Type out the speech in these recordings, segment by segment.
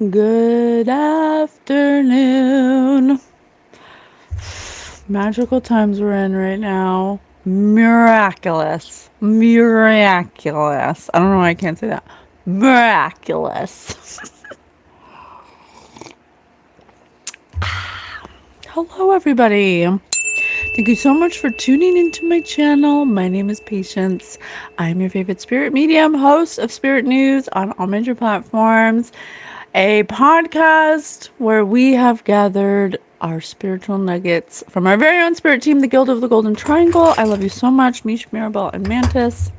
Good afternoon. Magical times we're in right now. Miraculous. Miraculous. I don't know why I can't say that. Miraculous. Hello, everybody. Thank you so much for tuning into my channel. My name is Patience. I'm your favorite spirit medium, host of Spirit News on all major platforms, a podcast where we have gathered our spiritual nuggets from our very own spirit team, the Guild of the Golden Triangle. I love you so much, Mish, Mirabelle, and Mantis.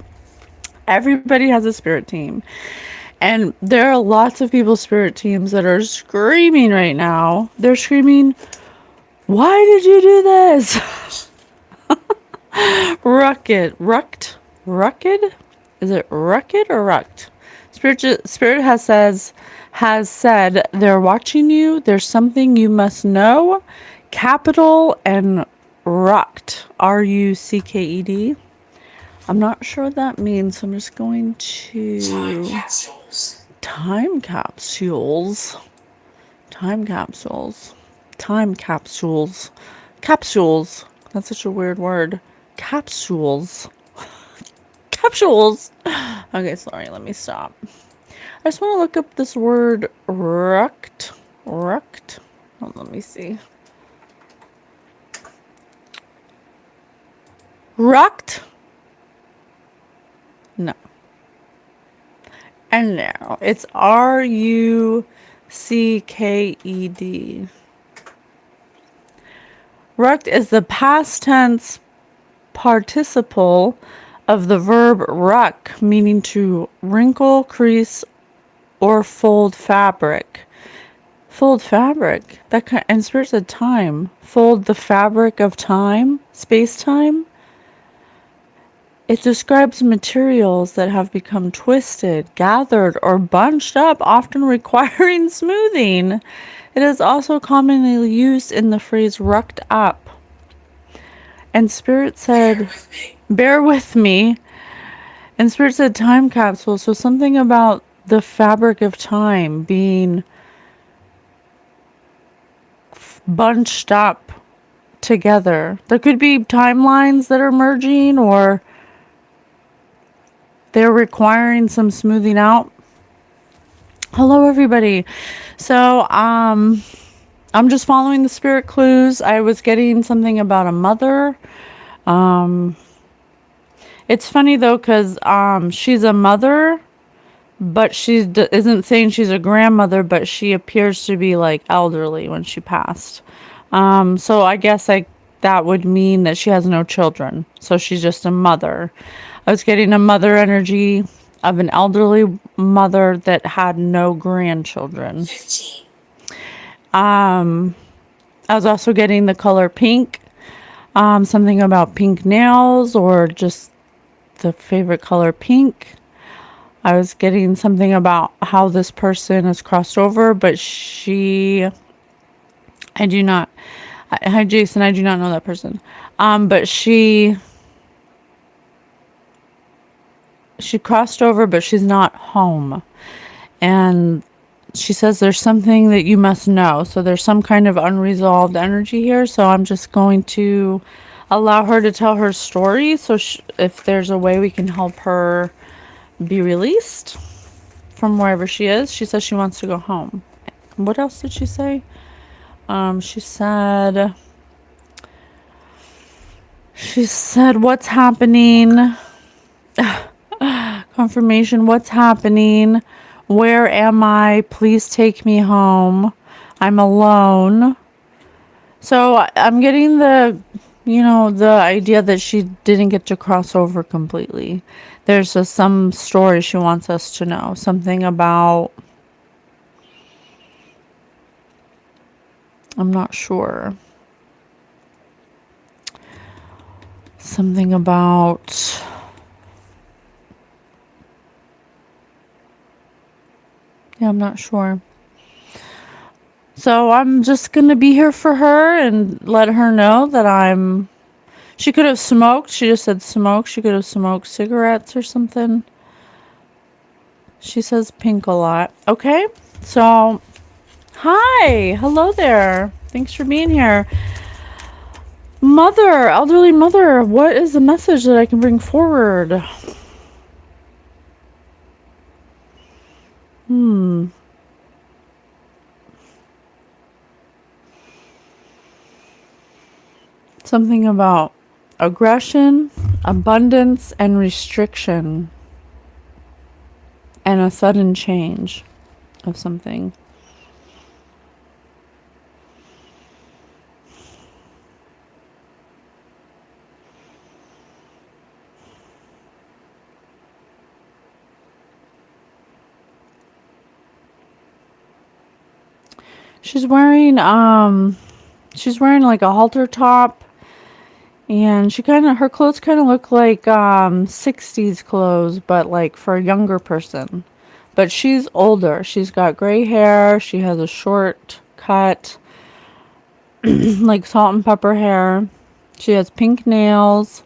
Everybody has a spirit team. And there are lots of people's spirit teams that are screaming right now. They're screaming, why did you do this? Rucked? Is it rucked or rucked? Spirit has said they're watching you. There's something you must know. Capital and rucked. RUCKED. I'm not sure what that means, so I'm just going to time capsules. Capsules. That's such a weird word. Capsules. Okay, sorry, let me stop. I just want to look up this word rucked. Oh, let me see. Rucked? No. And now it's RUCKED. Rucked is the past tense participle of the verb ruck, meaning to wrinkle, crease, or fold fabric. Fold fabric. And Spirit said time. Fold the fabric of time, space-time. It describes materials that have become twisted, gathered, or bunched up, often requiring smoothing. It is also commonly used in the phrase rucked up. And Spirit said, bear with me. And Spirit said time capsule. So something about the fabric of time being bunched up together. There could be timelines that are merging, or they're requiring some smoothing out. Hello, everybody. So, I'm just following the spirit clues. I was getting something about a mother. It's funny though, because she's a mother, but she isn't saying she's a grandmother, but she appears to be like elderly when she passed. So I guess that would mean that she has no children. So she's just a mother. I was getting a mother energy of an elderly mother that had no grandchildren. 15. I was also getting the color pink. Something about pink nails, or just the favorite color pink. I was getting something about how this person is crossed over, but I do not. Hi, Jason. I do not know that person. But she crossed over, but she's not home. And she says there's something that you must know. So there's some kind of unresolved energy here. So I'm just going to allow her to tell her story. So if there's a way we can help her be released from wherever she is. She says she wants to go home. What else did she say? She said, what's happening? Confirmation, what's happening? Where am I? Please take me home. I'm alone. So I'm getting the idea that she didn't get to cross over completely. There's some story she wants us to know. Something about, I'm not sure. Something about, yeah, I'm not sure. So I'm just going to be here for her and let her know that she could have smoked. She just said smoke. She could have smoked cigarettes or something. She says pink a lot. Okay. So Hi, hello there. Thanks for being here. Mother, elderly mother, what is the message that I can bring forward? Something about aggression, abundance, and restriction, and a sudden change of something. She's wearing like a halter top, and her clothes kind of look like 60s clothes, but like for a younger person. But she's older. She's got gray hair. She has a short cut, like salt and pepper hair. She has pink nails.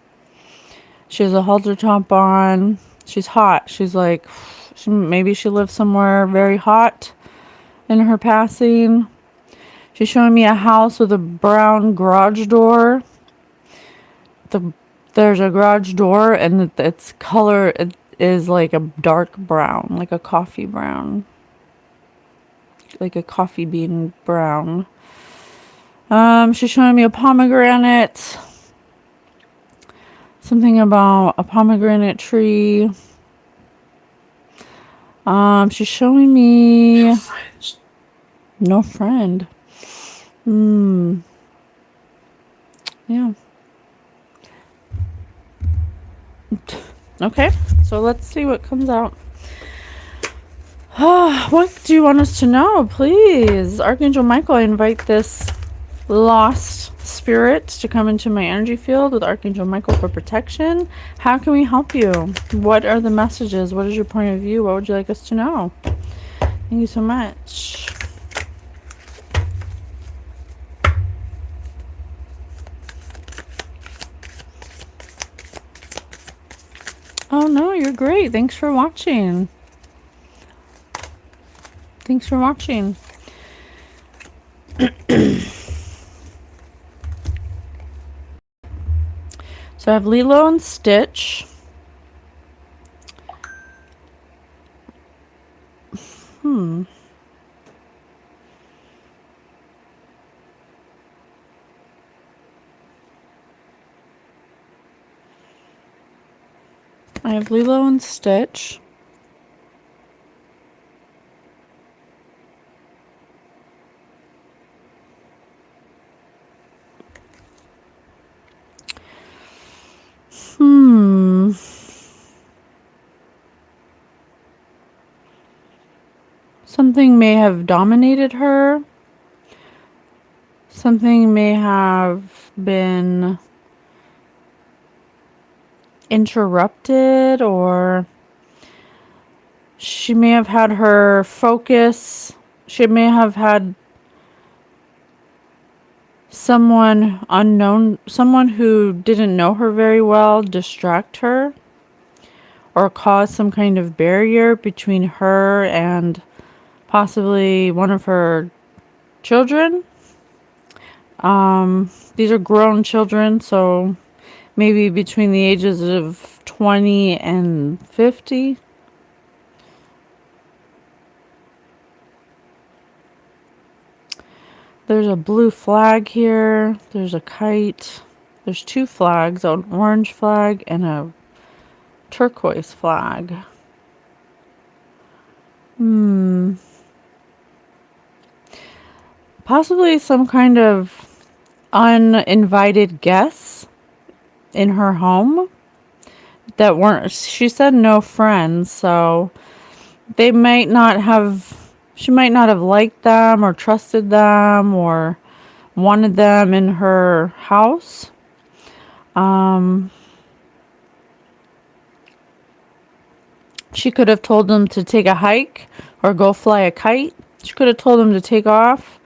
She has a halter top on. She's hot. She's like, maybe she lives somewhere very hot in her passing. She's showing me a house with a brown garage door. There's a garage door, and its color is like a dark brown, like a coffee brown, like a coffee bean brown. She's showing me a pomegranate. Something about a pomegranate tree. She's showing me no friend. Yeah. Okay, so let's see what comes out. What do you want us to know? Please, Archangel Michael, I invite this lost spirit to come into my energy field with Archangel Michael for protection. How can we help you? What are the messages? What is your point of view? What would you like us to know? Thank you so much. Oh no, you're great. Thanks for watching. Thanks for watching. So I have Lilo and Stitch. I have Lilo and Stitch. Something may have dominated her. Something may have been interrupted, or she may have had her focus. She may have had someone unknown, someone who didn't know her very well, distract her or cause some kind of barrier between her and possibly one of her children. These are grown children, so maybe between the ages of 20 and 50. There's a blue flag here. There's a kite. There's two flags, an orange flag and a turquoise flag. Possibly some kind of uninvited guests in her home that weren't, she said no friends, so they might not have, she might not have liked them or trusted them or wanted them in her house. She could have told them to take a hike or go fly a kite. She could have told them to take off.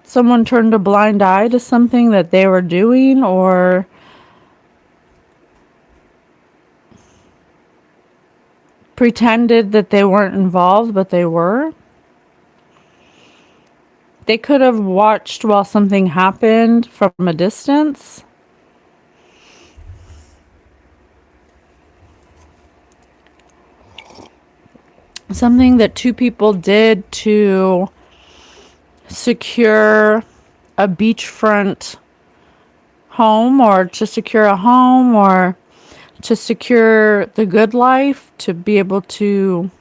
Someone turned a blind eye to something that they were doing, or pretended that they weren't involved, but they were. They could have watched while something happened from a distance. Something that two people did to secure a beachfront home, or to secure a home, or to secure the good life, to be able to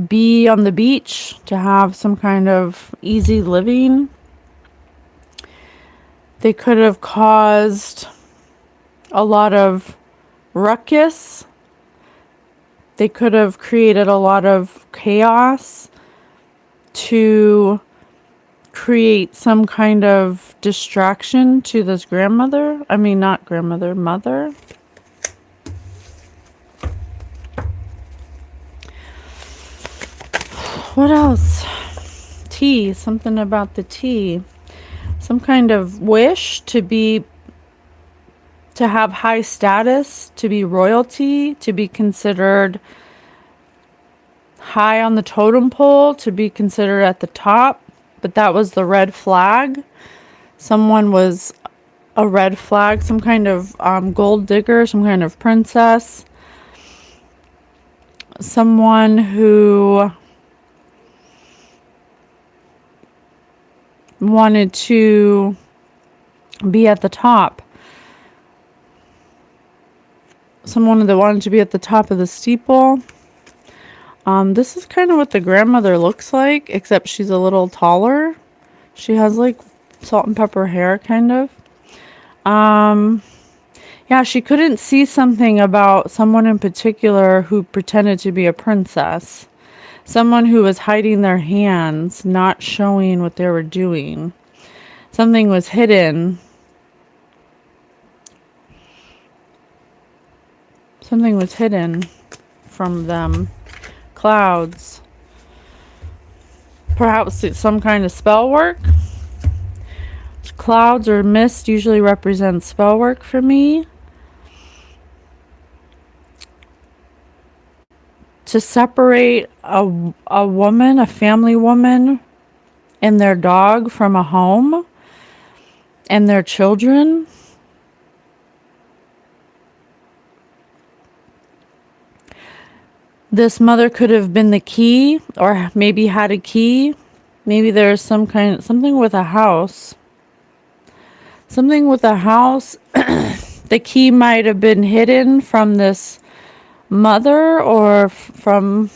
be on the beach, to have some kind of easy living. They could have caused a lot of ruckus. They could have created a lot of chaos to create some kind of distraction to this grandmother. I mean, not grandmother, mother. What else? Tea. Something about the tea. Some kind of wish to have high status, to be royalty, to be considered high on the totem pole, to be considered at the top. But that was the red flag. Someone was a red flag, some kind of gold digger, some kind of princess. Someone who wanted to be at the top. Someone that wanted to be at the top of the steeple. This is kind of what the grandmother looks like, except she's a little taller. She has like salt and pepper hair, kind of. Yeah, she couldn't see something about someone in particular who pretended to be a princess. Someone who was hiding their hands, not showing what they were doing. Something was hidden. Something was hidden from them. Clouds. Perhaps it's some kind of spell work. Clouds or mist usually represent spell work for me. To separate a woman, a family woman, and their dog from a home and their children. This mother could have been the key, or maybe had a key. Maybe there's something with a house. Something with a house. The key might have been hidden from this mother, or from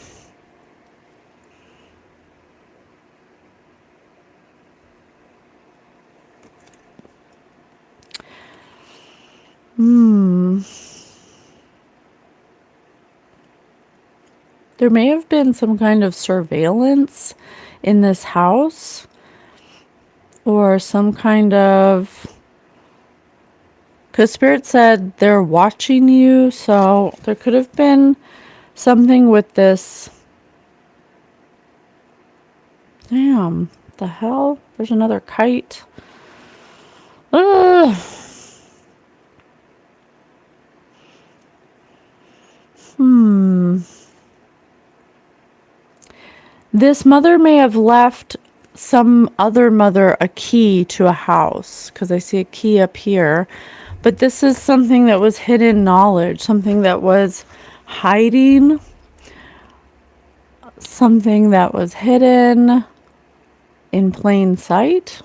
there may have been some kind of surveillance in this house, or some kind of, because Spirit said they're watching you, so there could have been something with this. Damn, the hell? There's another kite. Ugh. This mother may have left some other mother a key to a house, because I see a key up here. But this is something that was hidden knowledge, something that was hiding, something that was hidden in plain sight.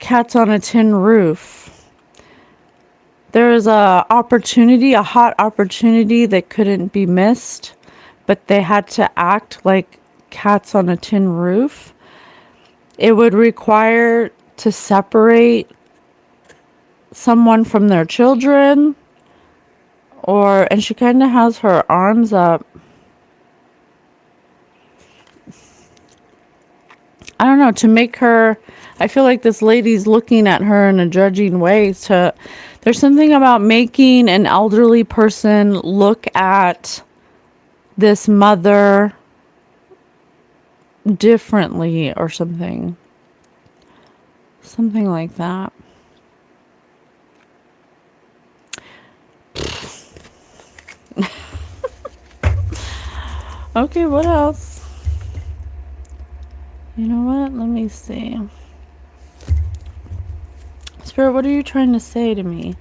Cats on a tin roof. There is a opportunity, a hot opportunity that couldn't be missed, but they had to act like cats on a tin roof. It would require to separate someone from their children, and she kind of has her arms up. I don't know, to make her, I feel like this lady's looking at her in a judging way. There's something about making an elderly person look at this mother differently, or something. Something like that. Okay, what else? You know what? Let me see. Spirit, what are you trying to say to me?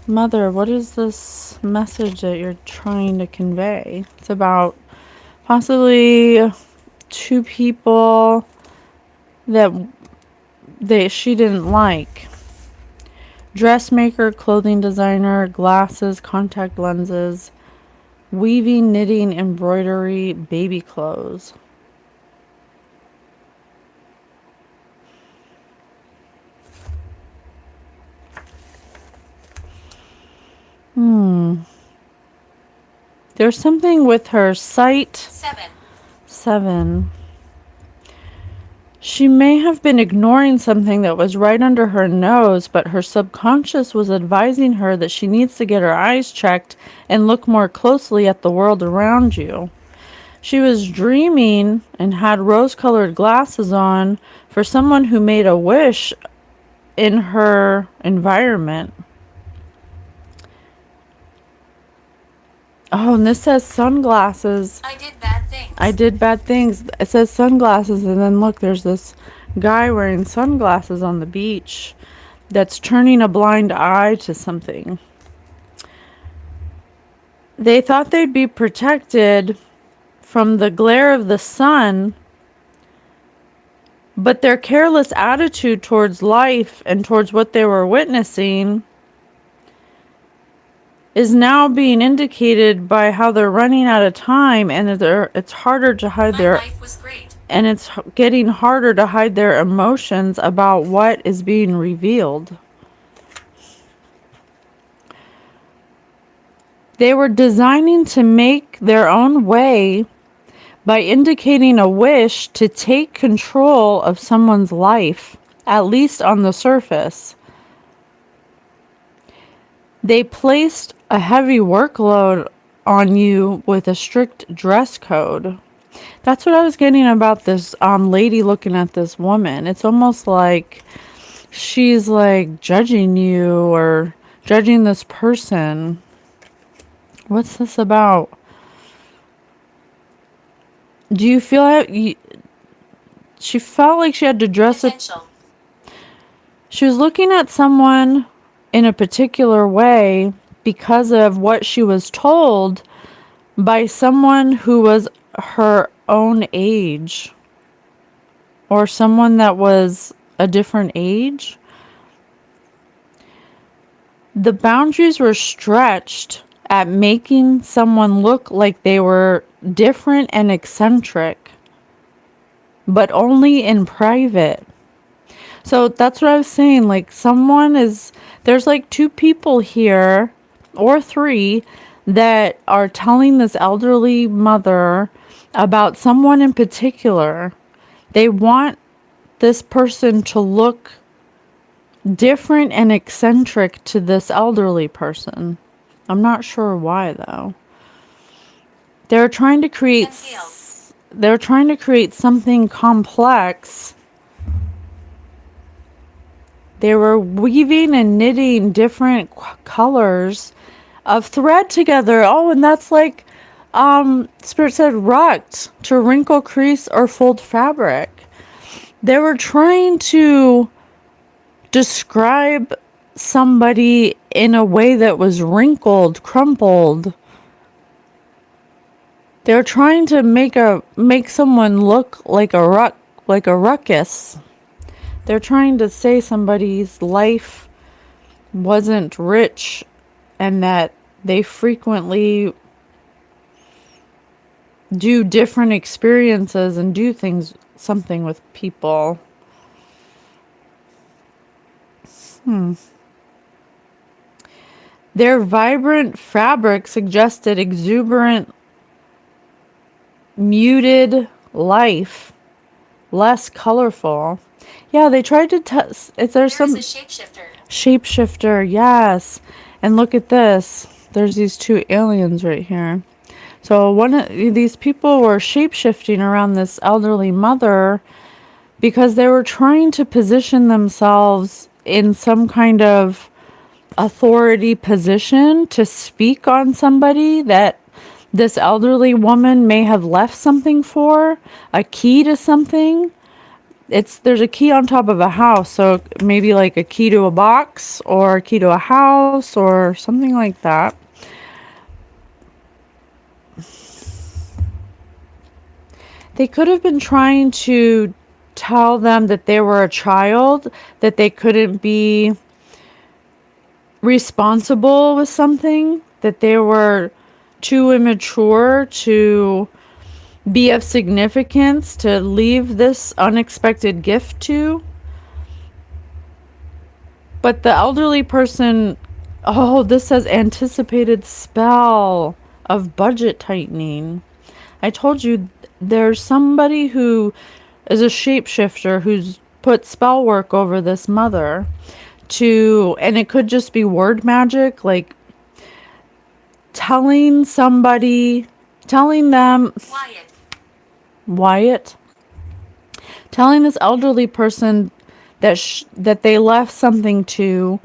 Mother, what is this message that you're trying to convey? It's about possibly two people that she didn't like. Dressmaker, clothing designer, glasses, contact lenses, weaving, knitting, embroidery, baby clothes. There's something with her sight. 7. She may have been ignoring something that was right under her nose, but her subconscious was advising her that she needs to get her eyes checked and look more closely at the world around you. She was dreaming and had rose-colored glasses on for someone who made a wish in her environment. Oh, and this says sunglasses. I did bad things. I did bad things. It says sunglasses, and then look, there's this guy wearing sunglasses on the beach that's turning a blind eye to something. They thought they'd be protected from the glare of the sun, but their careless attitude towards life and towards what they were witnessing is now being indicated by how they're running out of time, and it's harder to hide My life was great. And it's getting harder to hide their emotions about what is being revealed. They were designing to make their own way by indicating a wish to take control of someone's life, at least on the surface. They placed a heavy workload on you with a strict dress code. That's what I was getting about this lady looking at this woman. It's almost like she's like judging you or judging this person. What's this about? Do you feel like she felt like she had to dress up? She was looking at someone in a particular way because of what she was told by someone who was her own age or someone that was a different age. The boundaries were stretched at making someone look like they were different and eccentric, but only in private. So that's what I was saying. Like there's like two people here or three that are telling this elderly mother about someone in particular. They want this person to look different and eccentric to this elderly person. I'm not sure why though. They're trying to create something complex. They were weaving and knitting different colors of thread together. Oh, and that's like Spirit said, rucked, to wrinkle, crease, or fold fabric. They were trying to describe somebody in a way that was wrinkled, crumpled. They're trying to make someone look like a ruckus. They're trying to say somebody's life wasn't rich and that they frequently do different experiences and do something with people. Their vibrant fabric suggested exuberant, muted life, less colorful. Yeah, they tried to test. There's some shapeshifter. Shapeshifter, yes. And look at this. There's these two aliens right here. So one of these people were shapeshifting around this elderly mother because they were trying to position themselves in some kind of authority position to speak on somebody that this elderly woman may have left something for, a key to something. There's a key on top of a house, so maybe like a key to a box or a key to a house or something like that. They could have been trying to tell them that they were a child, that they couldn't be responsible with something, that they were too immature to be of significance to leave this unexpected gift to. But the elderly person, oh, this says anticipated spell of budget tightening. I told you there's somebody who is a shapeshifter who's put spell work over this mother and it could just be word magic, like telling them, Wyatt, telling this elderly person that they left something to,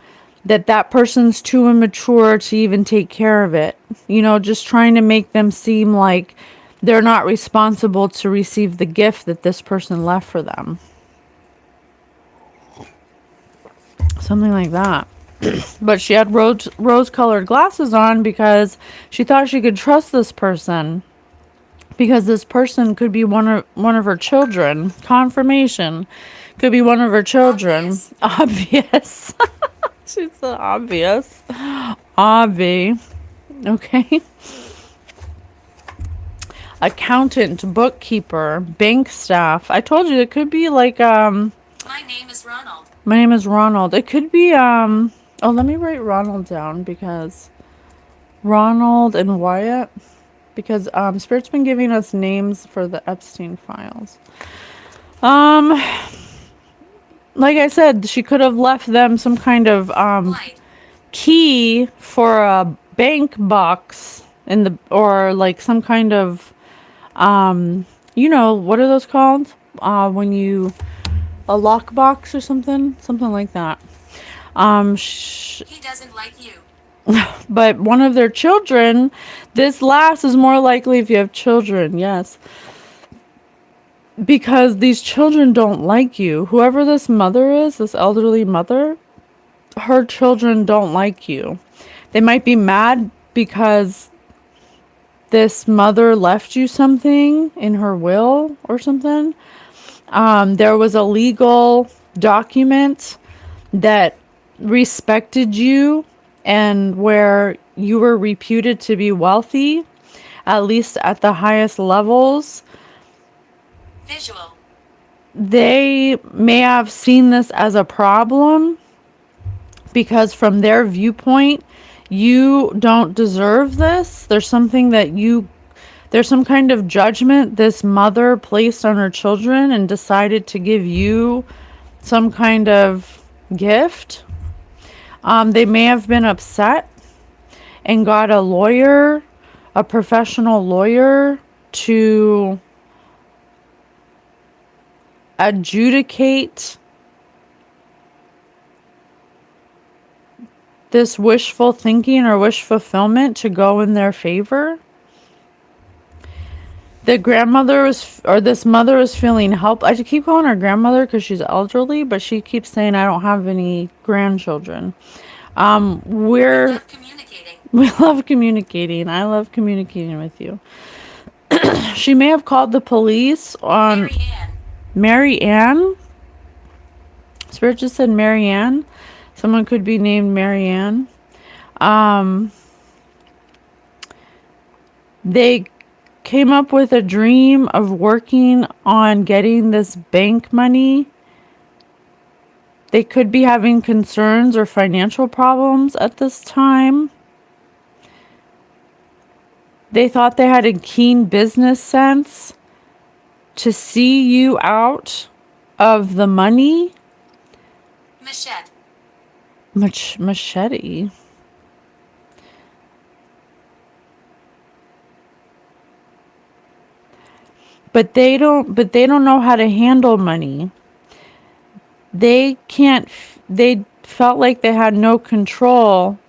that person's too immature to even take care of it. Just trying to make them seem like they're not responsible to receive the gift that this person left for them. Something like that. But she had rose-colored glasses on because she thought she could trust this person. Because this person could be one of her children. Confirmation. Could be one of her children. Obvious. She's so obvious. Obvi. Okay. Accountant, bookkeeper, bank staff. I told you it could be like My name is Ronald. My name is Ronald. It could be oh, let me write Ronald down because Ronald and Wyatt, because Spirit's been giving us names for the Epstein files. Like I said, she could have left them some kind of key for a bank box or like some kind of what are those called? When you a lockbox or something like that. He doesn't like you. But one of their children, this last is more likely if you have children, yes. Because these children don't like you. Whoever this mother is, this elderly mother, her children don't like you. They might be mad because this mother left you something in her will or something. There was a legal document that respected you and where you were reputed to be wealthy, at least at the highest levels. Visual. They may have seen this as a problem because from their viewpoint, you don't deserve this. There's some kind of judgment this mother placed on her children and decided to give you some kind of gift. They may have been upset and got a professional lawyer to adjudicate this wishful thinking or wish fulfillment to go in their favor. This mother was feeling help. I keep calling her grandmother because she's elderly, but she keeps saying I don't have any grandchildren. We love communicating. We love communicating. I love communicating with you. She may have called the police on Mary Ann. Spirit just said Mary Ann. Someone could be named Mary Ann. They came up with a dream of working on getting this bank money. They could be having concerns or financial problems at this time. They thought they had a keen business sense to see you out of the money. Machete. But they don't know how to handle money. They felt like they had no control.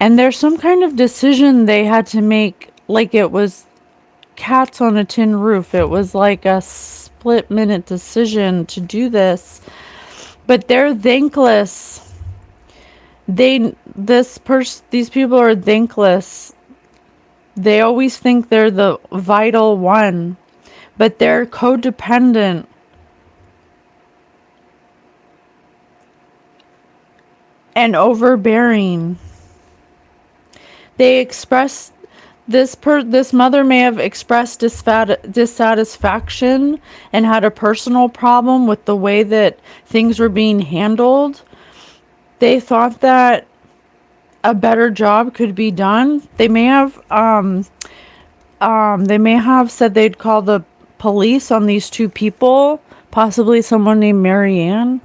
And there's some kind of decision they had to make, like it was cats on a tin roof. It was like a split minute decision to do this. But they're thankless. These people are thankless. They always think they're the vital one, but they're codependent. And overbearing. They express this mother may have expressed dissatisfaction and had a personal problem with the way that things were being handled. They thought that a better job could be done. They may have said they'd call the police on these two people, possibly someone named Marianne.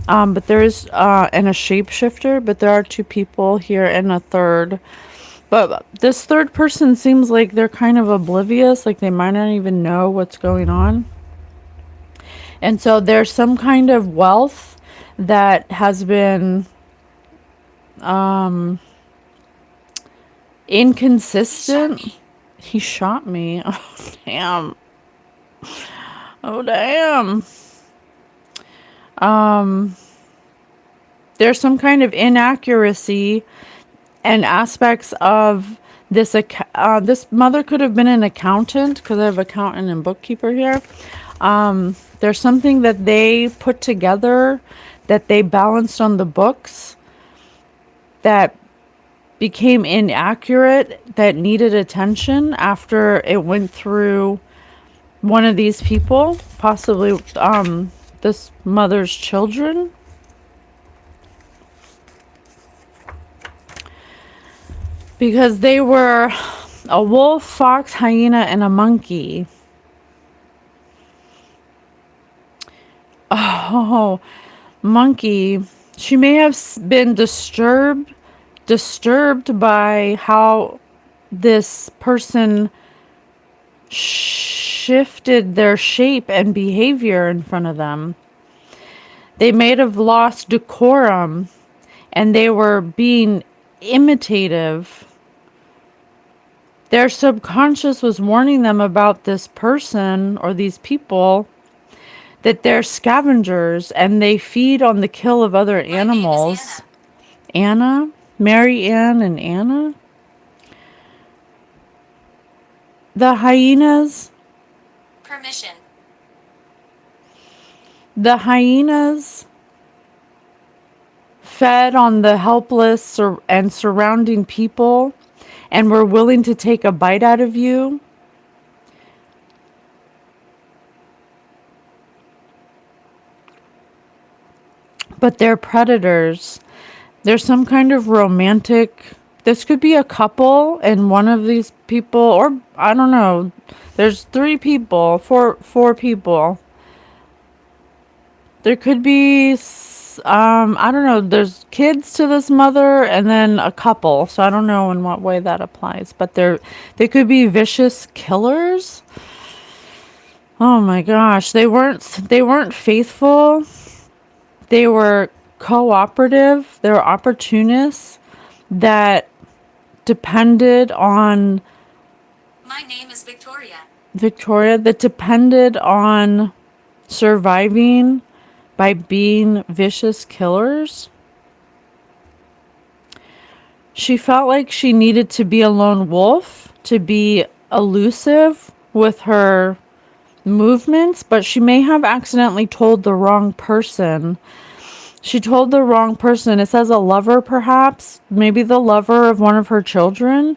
But there's and a shapeshifter, but there are two people here and a third. But this third person seems like they're kind of oblivious, like they might not even know what's going on. And so there's some kind of wealth that has been inconsistent. He shot me. Oh, damn. Oh, damn. There's some kind of inaccuracy and aspects of this. This mother could have been an accountant, because I have accountant and bookkeeper here. There's something that they put together that they balanced on the books that became inaccurate, that needed attention after it went through one of these people, possibly this mother's children. Because they were a wolf, fox, hyena, and a monkey. Oh, monkey. She may have been disturbed by how this person shifted their shape and behavior in front of them. They may have lost decorum, and they were being imitative. Their subconscious was warning them about this person or these people, that they're scavengers and they feed on the kill of other animals. Anna? Mary Ann and Anna? The hyenas? Permission. The hyenas fed on the helpless and surrounding people and were willing to take a bite out of you. But they're predators. There's some kind of romantic. This could be a couple, and one of these people, or I don't know. There's four people. There could be, I don't know. There's kids to this mother, and then a couple. So I don't know in what way that applies. But they could be vicious killers. Oh my gosh, they weren't faithful. They were cooperative. They were opportunists that depended on... My name is Victoria. That depended on surviving by being vicious killers. She felt like she needed to be a lone wolf, to be elusive with her movements, but she may have accidentally told the wrong person. She told the wrong person. It says a lover, perhaps, maybe the lover of one of her children.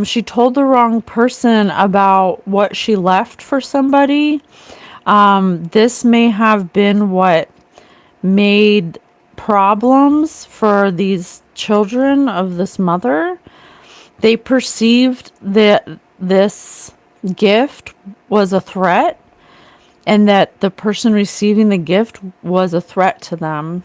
She told the wrong person about what she left for somebody. This may have been what made problems for these children of this mother. They perceived that this gift was a threat, and that the person receiving the gift was a threat to them.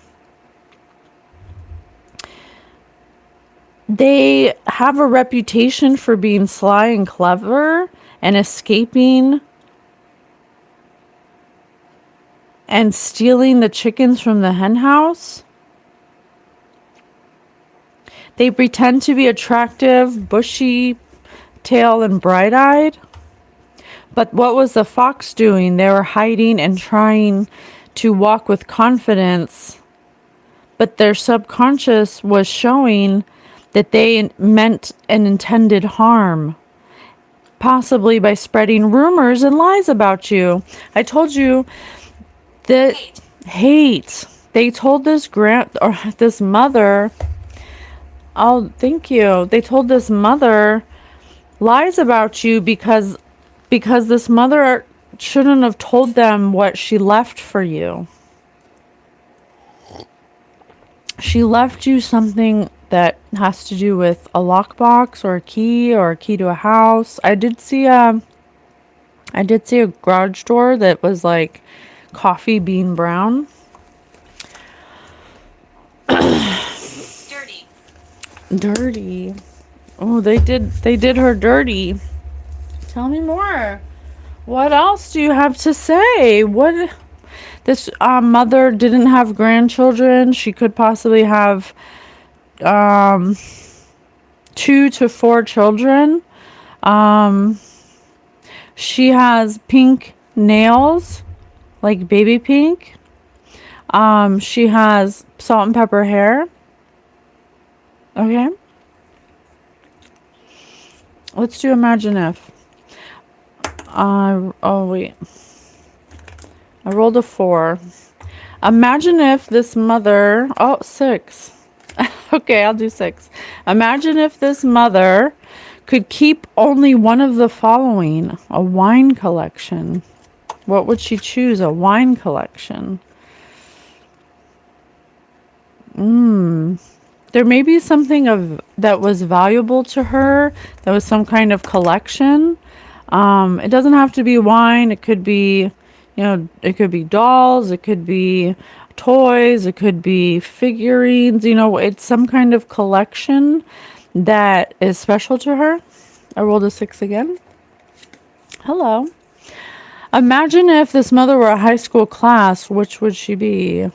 They have a reputation for being sly and clever and escaping and stealing the chickens from the hen house. They pretend to be attractive, bushy tail and bright-eyed. But what was the fox doing? They were hiding and trying to walk with confidence, but their subconscious was showing that they meant and intended harm, possibly by spreading rumors and lies about you. I told you that hate. They told this mother. Oh, thank you. They told this mother lies about you because this mother shouldn't have told them what she left for you. She left you something that has to do with a lockbox or a key to a house. I did see a garage door that was like coffee bean brown. Dirty. Oh, they did her dirty. Tell me more. What else do you have to say? What this mother didn't have grandchildren. She could possibly have 2 to 4 children. She has pink nails, like baby pink. She has salt and pepper hair. Okay. Let's do imagine if. Oh wait. I rolled a 4. Imagine if this mother... Oh, 6. Okay, I'll do 6. Imagine if this mother could keep only one of the following. A wine collection. What would she choose? A wine collection. There may be something that was valuable to her. That was some kind of collection. It doesn't have to be wine. It could be... it could be dolls, it could be toys, it could be figurines, it's some kind of collection that is special to her. I rolled a 6 again. Hello. Imagine if this mother were a high school class, which would she be?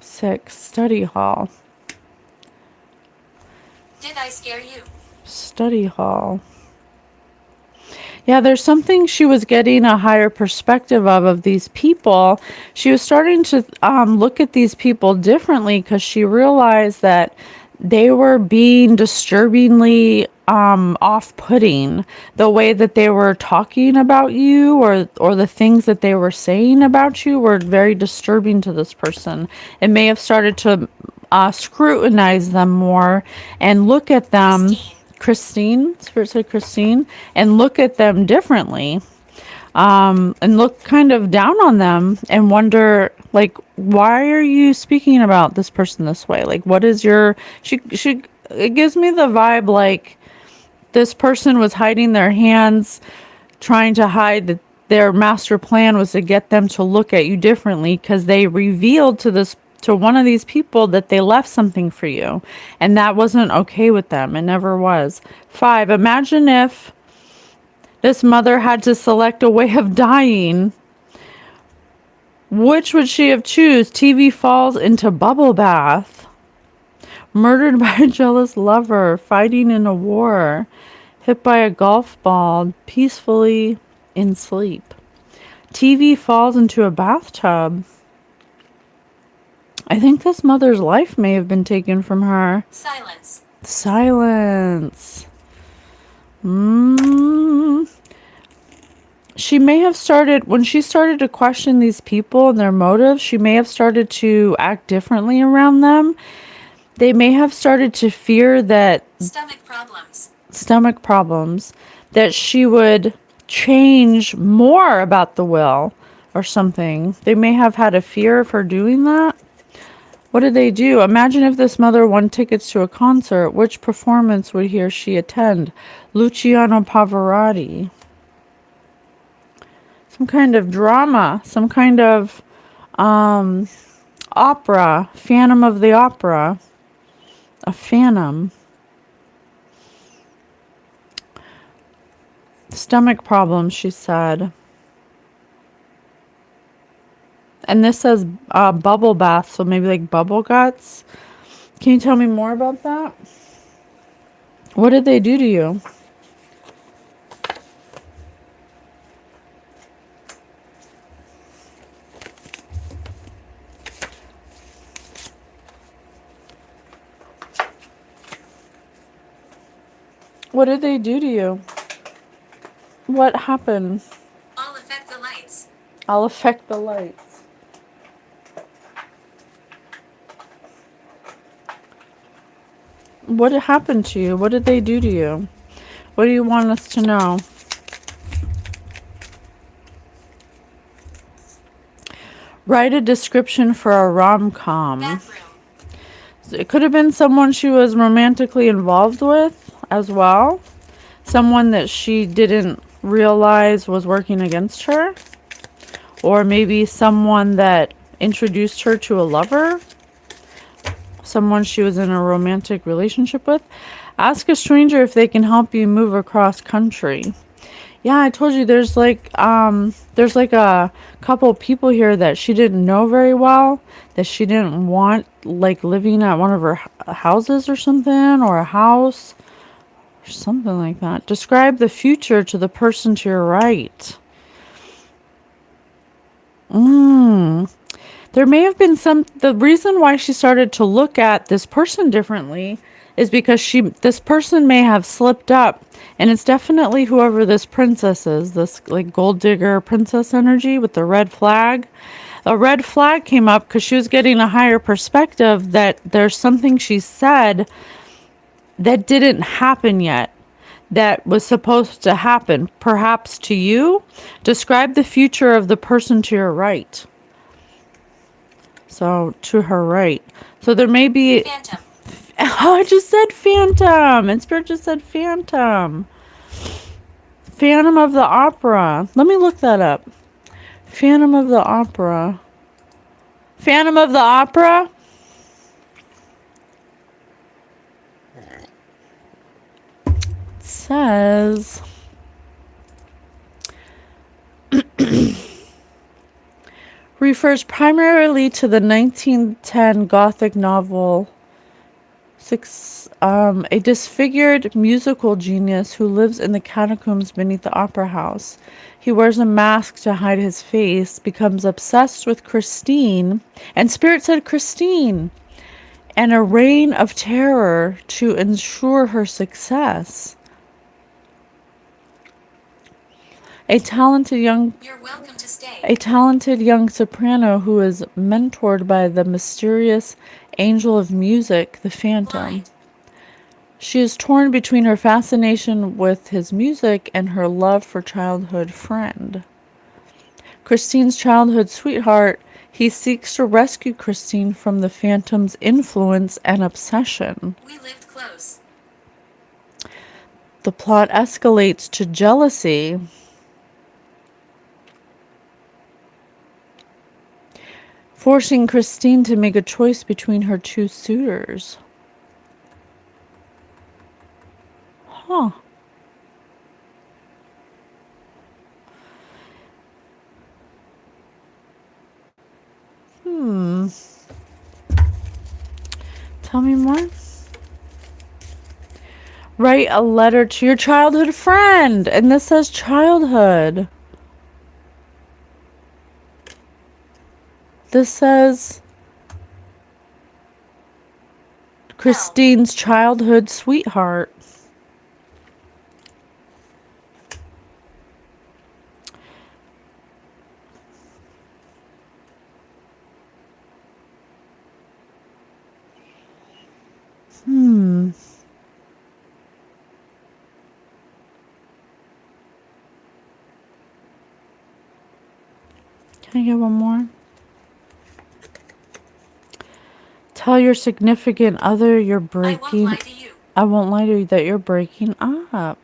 6, study hall. Did I scare you? Study hall. Yeah, there's something she was getting a higher perspective of these people. She was starting to look at these people differently because she realized that they were being disturbingly off-putting. The way that they were talking about you or the things that they were saying about you were very disturbing to this person. It may have started to scrutinize them more and look at them... Spirit said Christine, and look at them differently, and look kind of down on them and wonder, like, why are you speaking about this person this way? Like, what is your, it gives me the vibe like this person was hiding their hands, trying to hide that their master plan was to get them to look at you differently because they revealed to one of these people that they left something for you, and that wasn't okay with them. It never was. 5, imagine if this mother had to select a way of dying. Which would she have choose? TV falls into bubble bath, murdered by a jealous lover, fighting in a war, hit by a golf ball, peacefully in sleep. TV falls into a bathtub. I think this mother's life may have been taken from her. Silence. She may have started, when she started to question these people and their motives, she may have started to act differently around them. They may have started to fear that... Stomach problems. That she would change more about the will or something. They may have had a fear of her doing that. What did they do? Imagine if this mother won tickets to a concert. Which performance would he or she attend? Luciano Pavarotti. Some kind of drama. Some kind of opera. Phantom of the Opera. A phantom. Stomach problems, she said. And this says bubble bath, so maybe like bubble guts. Can you tell me more about that? What did they do to you? What did they do to you? What happened? I'll affect the lights. I'll affect the lights. What happened to you? What did they do to you? What do you want us to know? Write a description for a rom-com. Bathroom. It could have been someone she was romantically involved with as well. Someone that she didn't realize was working against her. Or maybe someone that introduced her to a lover. Someone she was in a romantic relationship with. Ask a stranger if they can help you move across country. Yeah, I told you there's like a couple people here that she didn't know very well, that she didn't want like living at one of her houses or something, or a house or something like that. Describe the future to the person to your right. There may have been the reason why she started to look at this person differently is because this person may have slipped up, and it's definitely whoever this princess is, this like gold digger princess energy with the red flag. A red flag came up because she was getting a higher perspective that there's something she said that didn't happen yet, that was supposed to happen, perhaps to you. Describe the future of the person to your right. So to her right. So there may be... Phantom. Oh, I just said phantom. And Spirit just said phantom. Phantom of the Opera. Let me look that up. Phantom of the Opera. Phantom of the Opera? It says... refers primarily to the 1910 Gothic novel a disfigured musical genius who lives in the catacombs beneath the opera house. He wears a mask to hide his face, becomes obsessed with Christine, and Spirit said Christine, and a reign of terror to ensure her success. A talented young soprano who is mentored by the mysterious angel of music, the Phantom. Blind. She is torn between her fascination with his music and her love for childhood friend. Christine's childhood sweetheart, he seeks to rescue Christine from the Phantom's influence and obsession. We lived close. The plot escalates to jealousy. Forcing Christine to make a choice between her two suitors. Huh. Tell me more. Write a letter to your childhood friend. And this says childhood. This says Christine's childhood sweetheart. Can I get one more? Tell your significant other you're breaking... I won't lie to you. I won't lie to you that you're breaking up.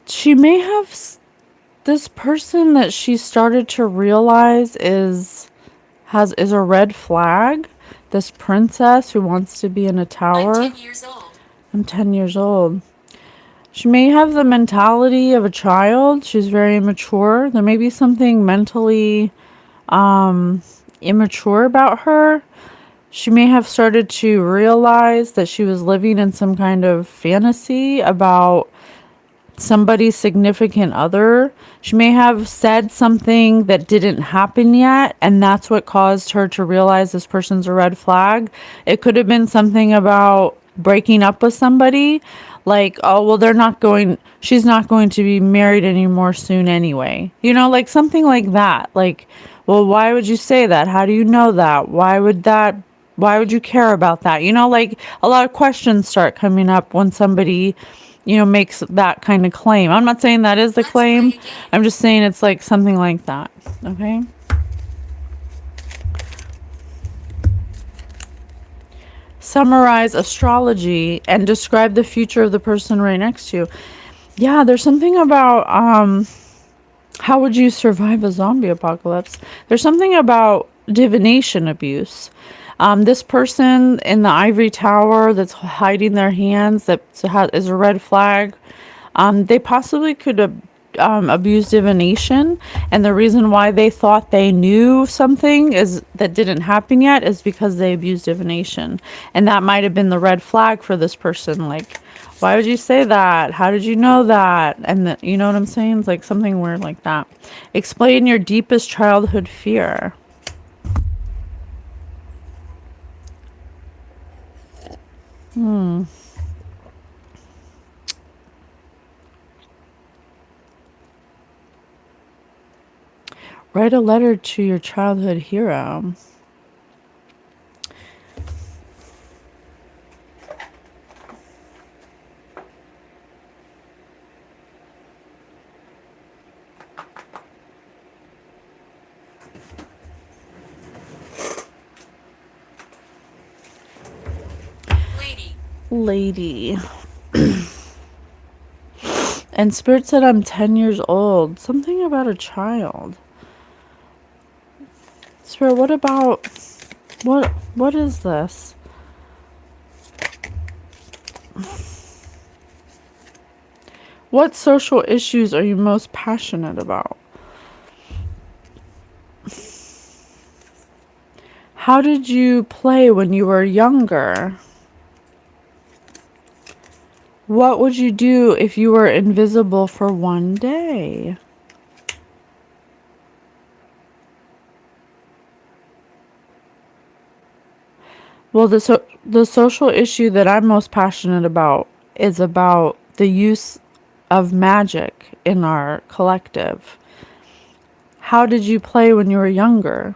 She may have this person that she started to realize is a red flag. This princess who wants to be in a I'm tower. 10 years old. I'm 10 years old. She may have the mentality of a child. She's very immature. There may be something mentally immature about her. She may have started to realize that she was living in some kind of fantasy about somebody's significant other. She may have said something that didn't happen yet, and that's what caused her to realize this person's a red flag. It could have been something about breaking up with somebody, like, oh, well, she's not going to be married anymore soon anyway. Like something like that. Like, well, why would you say that? How do you know that? Why would you care about that? Like a lot of questions start coming up when somebody makes that kind of claim. I'm not saying that is the Let's claim. play a game. I'm just saying it's like something like that. Okay. Summarize astrology and describe the future of the person right next to you. Yeah, there's something about how would you survive a zombie apocalypse? There's something about divination abuse. This person in the ivory tower that's hiding their hands, that is a red flag. They possibly could abuse divination, and the reason why they thought they knew something is that didn't happen yet is because they abused divination, and that might have been the red flag for this person. Like, why would you say that? How did you know that? And you know what I'm saying? It's like something weird like that. Explain your deepest childhood fear. Write a letter to your childhood hero. Lady. And Spirit said I'm 10 years old. Something about a child. Spirit, what is this? What social issues are you most passionate about? How did you play when you were younger? What would you do if you were invisible for one day? Well, the social issue that I'm most passionate about is about the use of magic in our collective. How did you play when you were younger?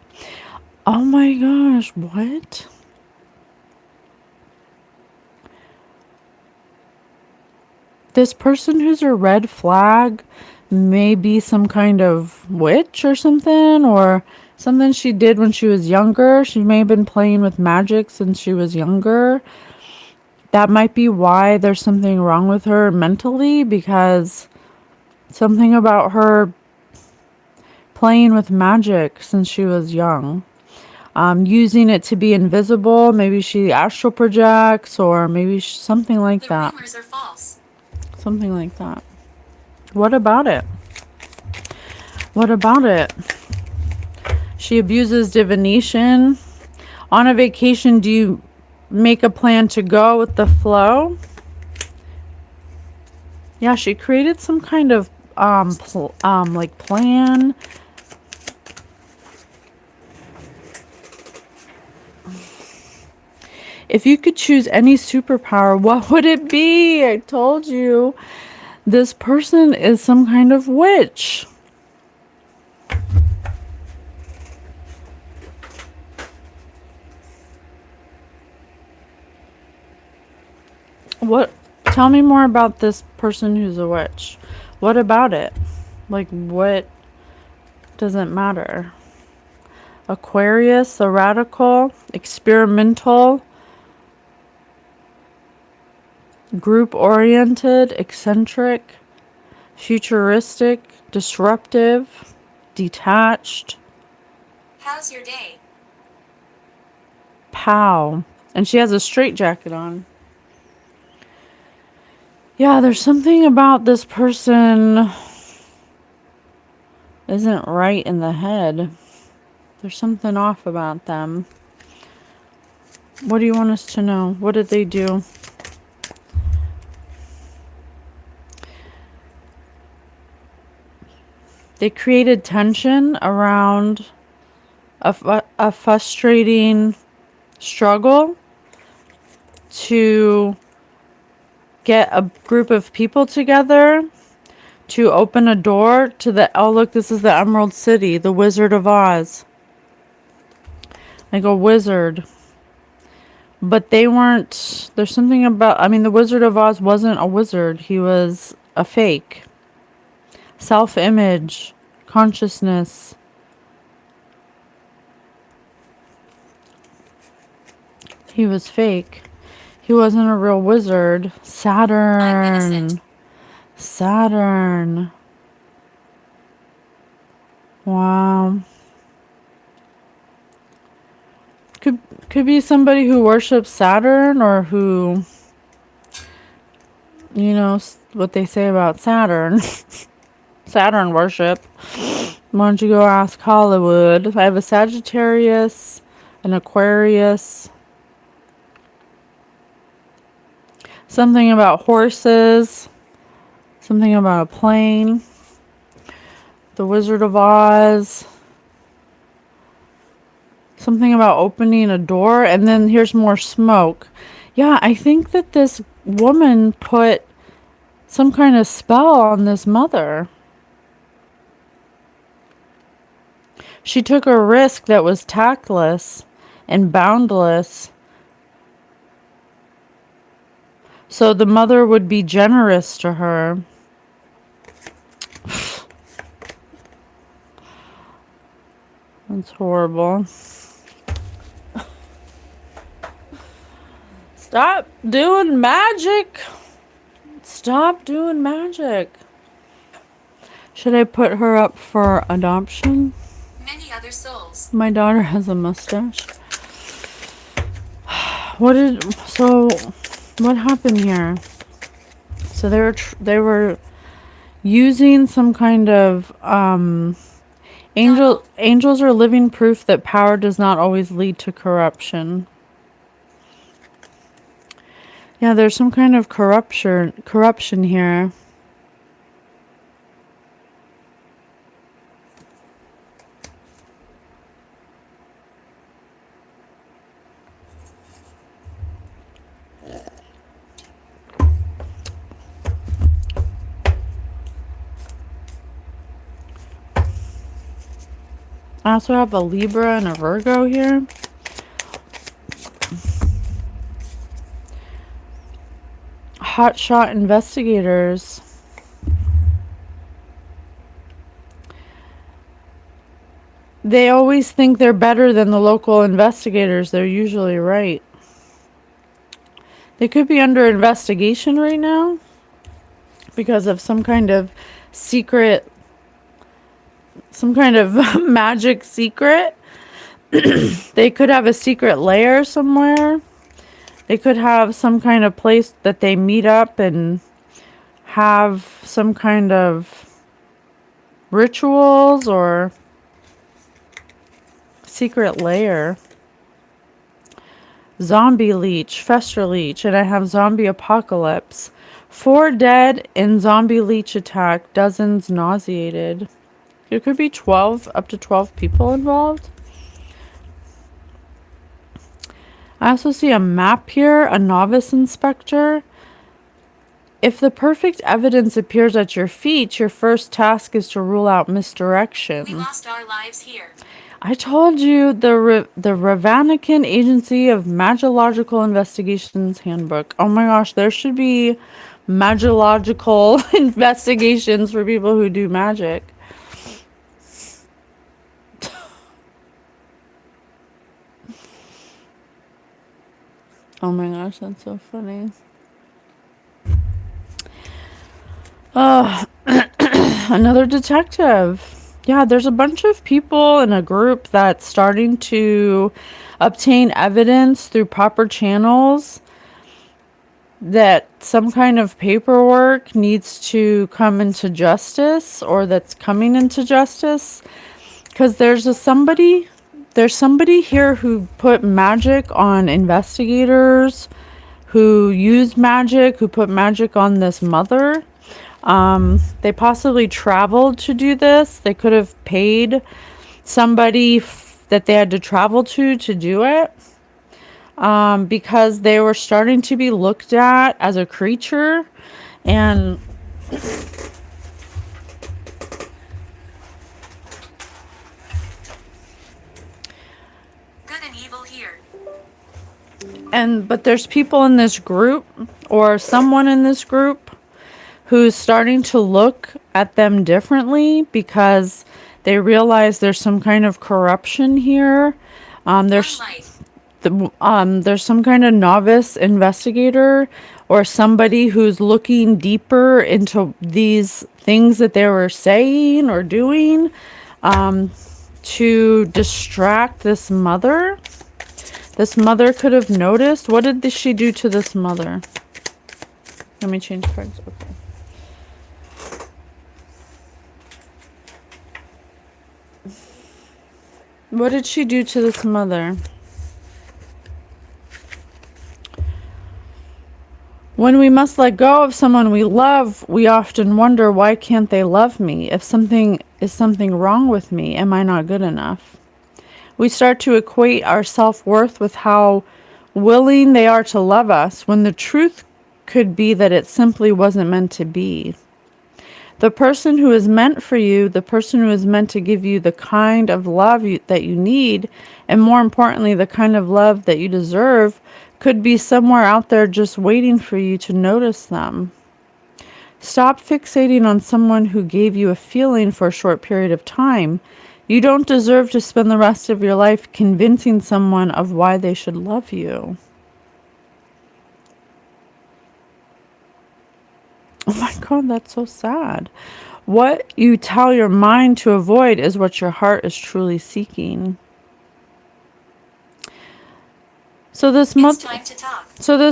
Oh my gosh, what? This person who's a red flag may be some kind of witch or something she did when she was younger. She may have been playing with magic since she was younger. That might be why there's something wrong with her mentally, because something about her playing with magic since she was young. Using it to be invisible. Maybe she astral projects, or maybe something like that. The rumors are false. Something like that. What about it? What about it? She abuses divination. On a vacation, do you make a plan to go with the flow? Yeah, she created some kind of like plan. If you could choose any superpower, what would it be? I told you. This person is some kind of witch. What? Tell me more about this person who's a witch. What about it? Like, what doesn't matter? Aquarius, a radical, experimental, group oriented, eccentric, futuristic, disruptive, detached, How's your day? pow. And she has a straitjacket on. Yeah, there's something about this person isn't right in the head. There's something off about them. What do you want us to know? What did they do? They created tension around a frustrating struggle to get a group of people together to open a door to the, oh look, this is the Emerald City, the Wizard of Oz. Like a wizard. But they weren't, there's something about, I mean, the Wizard of Oz wasn't a wizard. He was a fake. Self-image, consciousness. He was fake. He wasn't a real wizard. I'm innocent. Saturn. Wow. Could be somebody who worships Saturn, or who, you know, what they say about Saturn. Saturn worship. Why don't you go ask Hollywood? I have a Sagittarius, an Aquarius. Something about horses. Something about a plane. The Wizard of Oz. Something about opening a door. And then here's more smoke. Yeah, I think that this woman put some kind of spell on this mother. She took a risk that was tactless and boundless. So the mother would be generous to her. That's horrible. Stop doing magic. Stop doing magic. Should I put her up for adoption? Many other souls. My daughter has a mustache. What happened here? So they were using some kind of angels are living proof that power does not always lead to corruption. Yeah, there's some kind of corruption here. I also have a Libra and a Virgo here. Hotshot investigators. They always think they're better than the local investigators. They're usually right. They could be under investigation right now because of some kind of secret, some kind of magic secret. They could have a secret lair somewhere. They could have some kind of place that they meet up and have some kind of rituals or secret lair. Zombie leech, fester leech, and I have zombie apocalypse. 4 dead in zombie leech attack, dozens nauseated. There could be 12, up to 12 people involved. I also see a map here, a novice inspector. If the perfect evidence appears at your feet, your first task is to rule out misdirection. We lost our lives here. I told you, the Ravanican Agency of Magiological Investigations Handbook. Oh my gosh, there should be magiological investigations for people who do magic. Oh my gosh, that's so funny. Oh, Another detective. Yeah, there's a bunch of people in a group that's starting to obtain evidence through proper channels that some kind of paperwork needs to come into justice, or that's coming into justice, because there's somebody here who put magic on investigators, who used magic, who put magic on this mother. They possibly traveled to do this. They could have paid somebody that they had to travel to do it, because they were starting to be looked at as a creature. And Good and evil here. but there's people in this group, or someone in this group, who's starting to look at them differently because they realize there's some kind of corruption here. There's Sunlight. there's some kind of novice investigator, or somebody who's looking deeper into these things that they were saying or doing, to distract this mother. This mother could have noticed. What did she do to this mother? Let me change cards. Okay. What did she do to this mother? When we must let go of someone we love, we often wonder, why can't they love me? If something wrong with me, am I not good enough? We start to equate our self-worth with how willing they are to love us, when the truth could be that it simply wasn't meant to be. The person who is meant for you, the person who is meant to give you the kind of love that you need, and more importantly, the kind of love that you deserve, could be somewhere out there just waiting for you to notice them. Stop fixating on someone who gave you a feeling for a short period of time. You don't deserve to spend the rest of your life convincing someone of why they should love you. Oh my God, that's so sad. What you tell your mind to avoid is what your heart is truly seeking. So this Time to talk.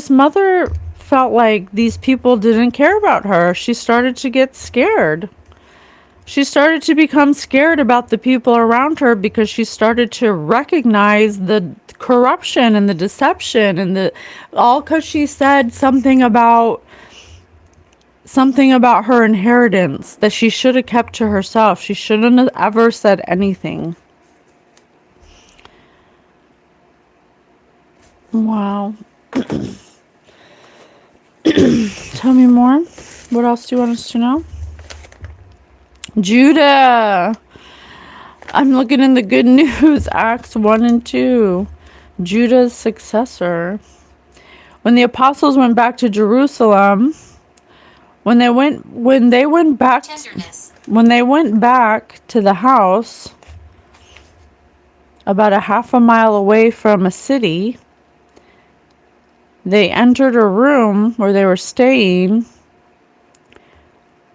mother felt like these people didn't care about her. She started to get scared. She started to become scared about the people around her, because she started to recognize the corruption and the deception, and all because she said something about her inheritance that she should have kept to herself. She shouldn't have ever said anything. Wow. Tell me more. What else do you want us to know? Judah. I'm looking in the good news. Acts 1 and 2. Judah's successor. When the apostles went back to Jerusalem, when they went back to the house, about a half a mile away from a city, they entered a room where they were staying.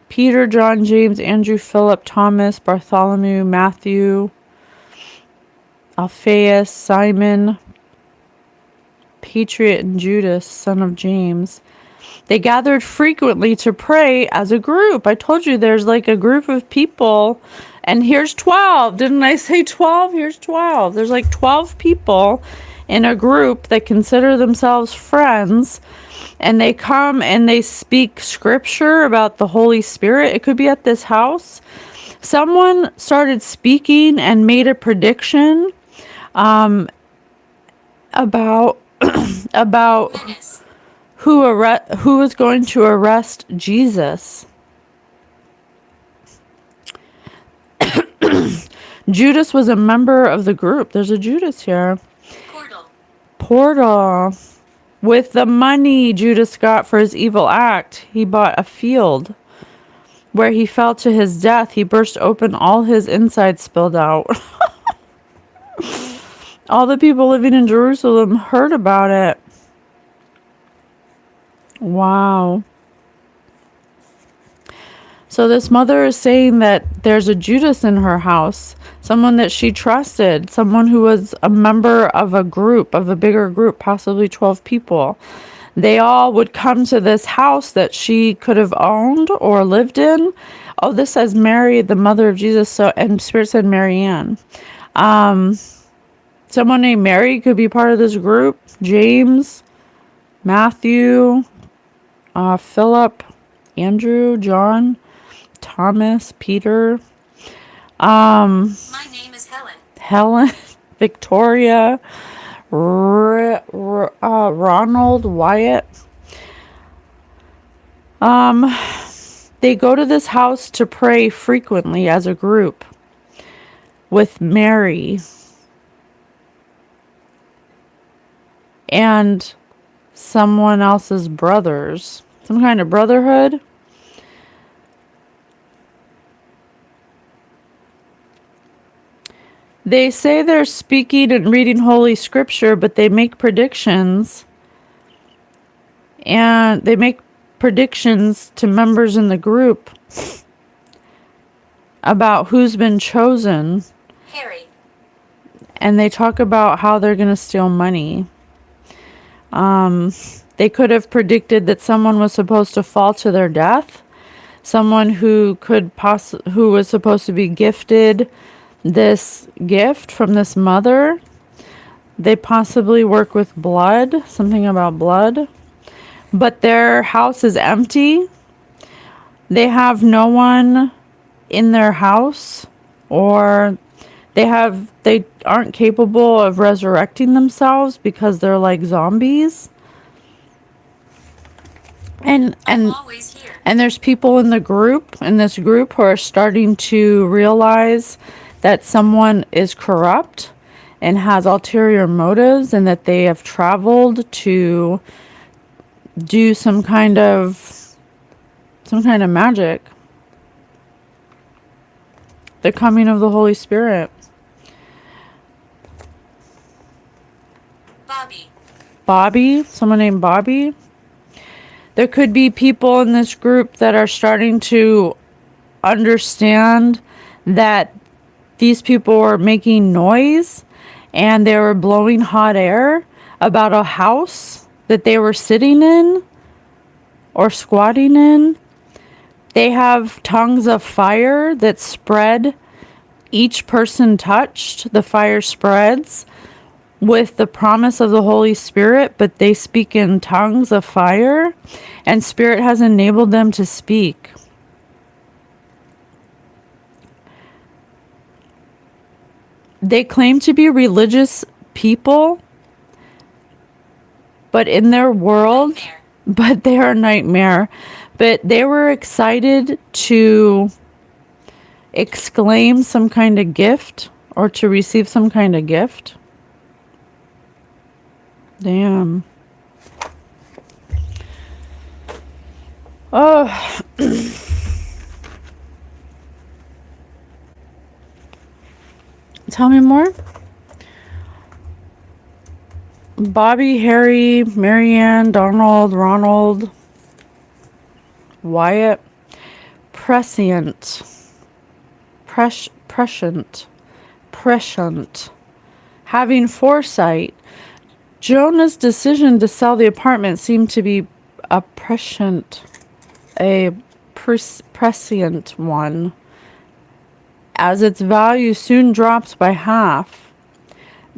Peter, John, James, Andrew, Philip, Thomas, Bartholomew, Matthew, Alphaeus, Simon, Patriot, and Judas, son of James. They gathered frequently to pray as a group. I told you there's like a group of people, and here's 12. Didn't I say 12? Here's 12. There's like 12 people in a group that consider themselves friends, and they come and they speak scripture about the Holy Spirit. It could be at this house. Someone started speaking and made a prediction about who was going to arrest Jesus. Judas was a member of the group. There's a Judas here. Portal. With the money Judas got for his evil act, he bought a field. Where he fell to his death, he burst open, all his insides spilled out. All the people living in Jerusalem heard about it. So So this mother is saying that there's a Judas in her house, someone that she trusted, someone who was a member of a group, of a bigger group, possibly 12 people. They all would come to this house that she could have owned or lived in. Oh, this says Mary, the mother of Jesus, so and Spirit said Mary Ann. Someone named Mary could be part of this group. James, Matthew, Philip, Andrew, John, Thomas, Peter, My name is Helen. Helen, Victoria, Ronald, Wyatt. They go to this house to pray frequently as a group with Mary and someone else's brothers. Some kind of brotherhood. They say they're speaking and reading Holy Scripture, but they make predictions. And they make predictions to members in the group about who's been chosen. Harry. And they talk about how they're going to steal money. They could have predicted that someone was supposed to fall to their death. Someone who who was supposed to be gifted this gift from this mother. They possibly work with blood, something about blood. But their house is empty. They have no one in their house, or they aren't capable of resurrecting themselves because they're like zombies. And I'm always here. and there's people in this group who are starting to realize that someone is corrupt and has ulterior motives, and that they have traveled to do some kind of magic. The coming of the Holy Spirit. Bobby, someone named Bobby. There could be people in this group that are starting to understand that these people were making noise and they were blowing hot air about a house that they were sitting in or squatting in. They have tongues of fire that spread. Each person touched, the fire spreads with the promise of the Holy Spirit, but they speak in tongues of fire, and Spirit has enabled them to speak. They claim to be religious people, but in their world, but they are a nightmare. But they were excited to exclaim some kind of gift or to receive some kind of gift. Damn. Oh. Tell me more. Bobby, Harry, Marianne, Donald, Ronald, Wyatt, prescient, having foresight. Jonah's decision to sell the apartment seemed to be a prescient one, as its value soon drops by half.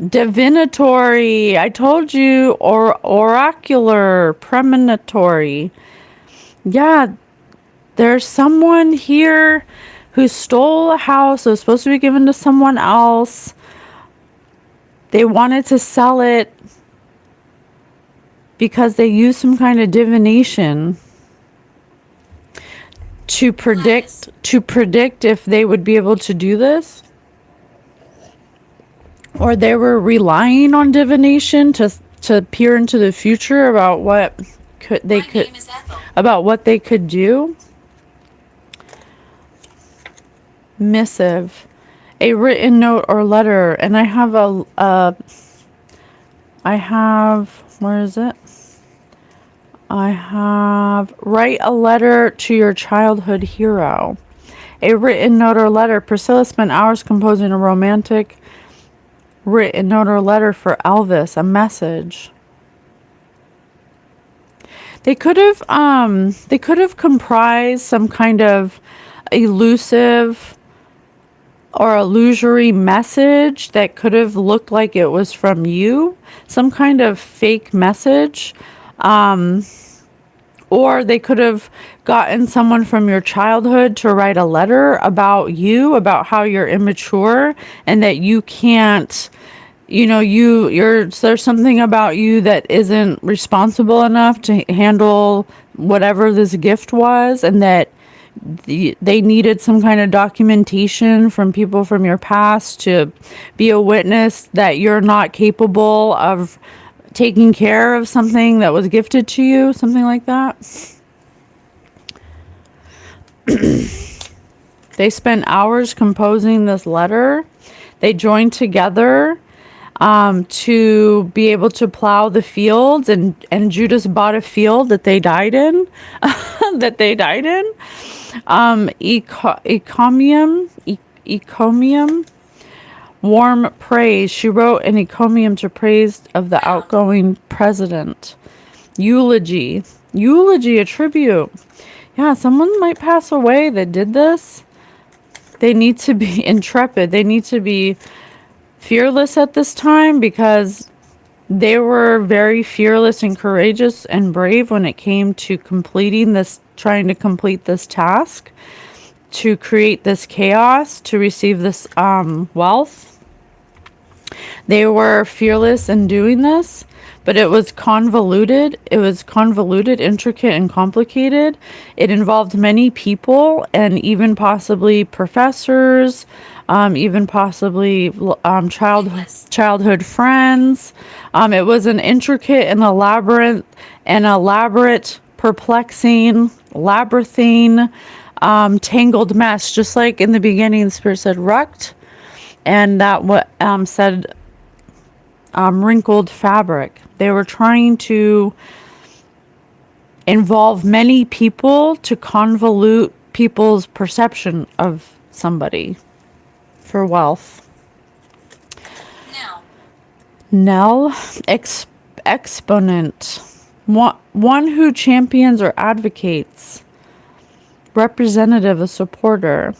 Divinatory, I told you, or oracular, premonitory. Yeah, there's someone here who stole a house that was supposed to be given to someone else. They wanted to sell it because they used some kind of divination to predict if they would be able to do this. Or they were relying on divination to peer into the future about what they could do. Missive, a written note or letter, and I have where is it? I have write a letter to your childhood hero. A written note or letter. Priscilla spent hours composing a romantic written note or letter for Elvis, a message. They could have comprised some kind of elusive or illusory message that could have looked like it was from you, some kind of fake message. Or they could have gotten someone from your childhood to write a letter about you, about how you're immature and that you can't, there's something about you that isn't responsible enough to handle whatever this gift was, and that they needed some kind of documentation from people from your past to be a witness that you're not capable of taking care of something that was gifted to you, something like that. They spent hours composing this letter. They joined together to be able to plow the fields, and Judas bought a field that they died in. Encomium, warm praise. She wrote an encomium to praise of the outgoing president. Eulogy, a tribute. Yeah, someone might pass away that did this. They need to be intrepid. They need to be fearless at this time, because they were very fearless and courageous and brave when it came to trying to complete this task, to create this chaos, to receive this wealth. They were fearless in doing this, but it was convoluted. It was convoluted, intricate, and complicated. It involved many people, and even possibly professors, even possibly childhood friends. It was an intricate and elaborate, perplexing, labyrinthine, tangled mess. Just like in the beginning, the Spirit said "rucked," and that said wrinkled fabric. They were trying to involve many people to convolute people's perception of somebody for wealth. Nell, exponent, one who champions or advocates. Representative, a supporter.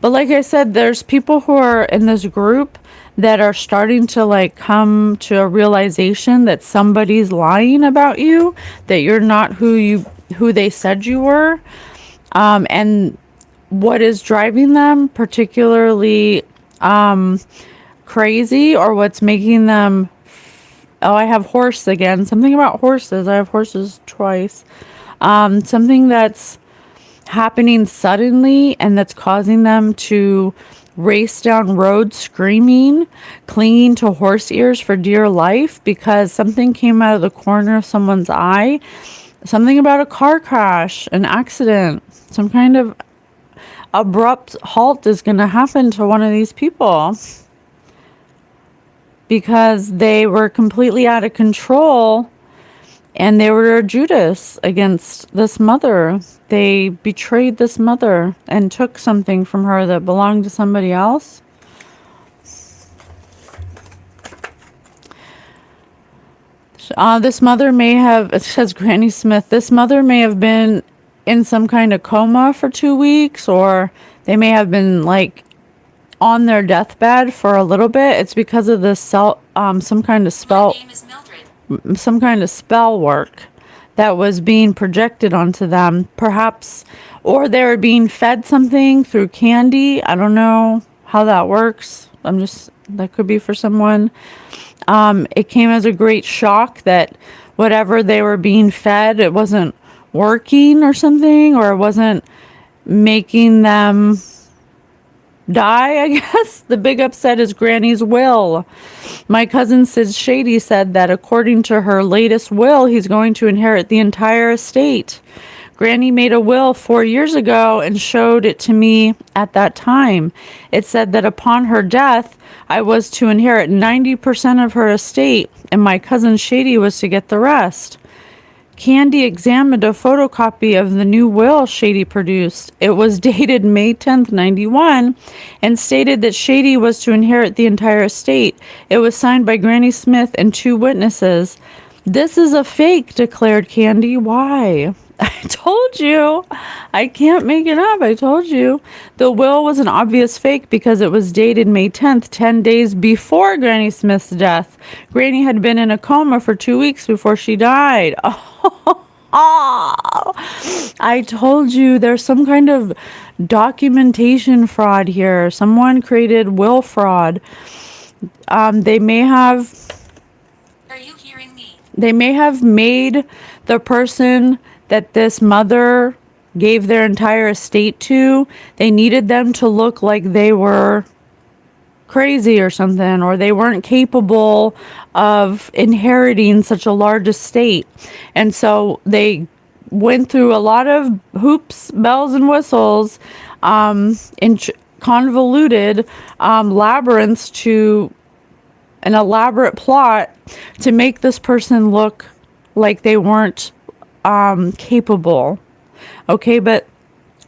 But like I said, there's people who are in this group that are starting to come to a realization that somebody's lying about you, that you're not who they said you were, and what is driving them particularly crazy, or what's making them I have horse again, something about horses. I have horses twice. Something that's happening suddenly and that's causing them to race down roads screaming, clinging to horse ears for dear life because something came out of the corner of someone's eye. Something about a car crash, an accident, some kind of abrupt halt is going to happen to one of these people because they were completely out of control. And they were Judas against this mother. They betrayed this mother and took something from her that belonged to somebody else. This mother may have, it says Granny Smith, this mother may have been in some kind of coma for 2 weeks, or they may have been on their deathbed for a little bit. It's because of this some kind of spell. My name is Mildred. Some kind of spell work that was being projected onto them, perhaps, or they were being fed something through candy. I don't know how that works. That could be for someone. It came as a great shock that whatever they were being fed, it wasn't working or something, or it wasn't making them die, I guess. The big upset is Granny's will. My cousin Sid Shady said that according to her latest will, he's going to inherit the entire estate. Granny made a will 4 years ago and showed it to me at that time. It said that upon her death, I was to inherit 90% of her estate, and my cousin Shady was to get the rest. Candy examined a photocopy of the new will Shady produced. It was dated May 10th, 91, and stated that Shady was to inherit the entire estate. It was signed by Granny Smith and 2 witnesses. This is a fake, declared Candy. Why? I told you. I can't make it up. I told you. The will was an obvious fake because it was dated May 10th, 10 days before Granny Smith's death. Granny had been in a coma for 2 weeks before she died. Oh, I told you there's some kind of documentation fraud here. Someone created will fraud. They may have... Are you hearing me? They may have made the person that this mother gave their entire estate to, they needed them to look like they were crazy or something, or they weren't capable of inheriting such a large estate. And so they went through a lot of hoops, bells, and whistles, in convoluted labyrinths to an elaborate plot to make this person look like they weren't capable. Okay, but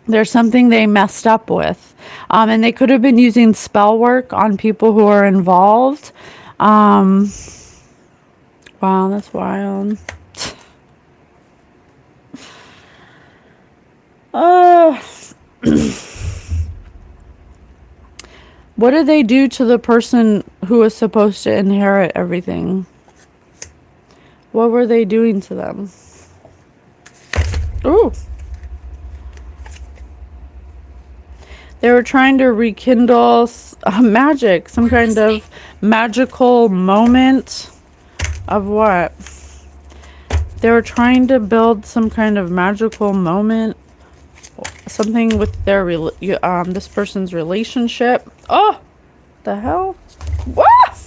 there's something they messed up with. And they could have been using spell work on people who are involved. Wow, that's wild. What did they do to the person who was supposed to inherit everything? What were they doing to them? Ooh. They were trying to rekindle magic, some kind of magical moment of what? They were trying to build some kind of magical moment, something with their this person's relationship. Oh, the hell! What?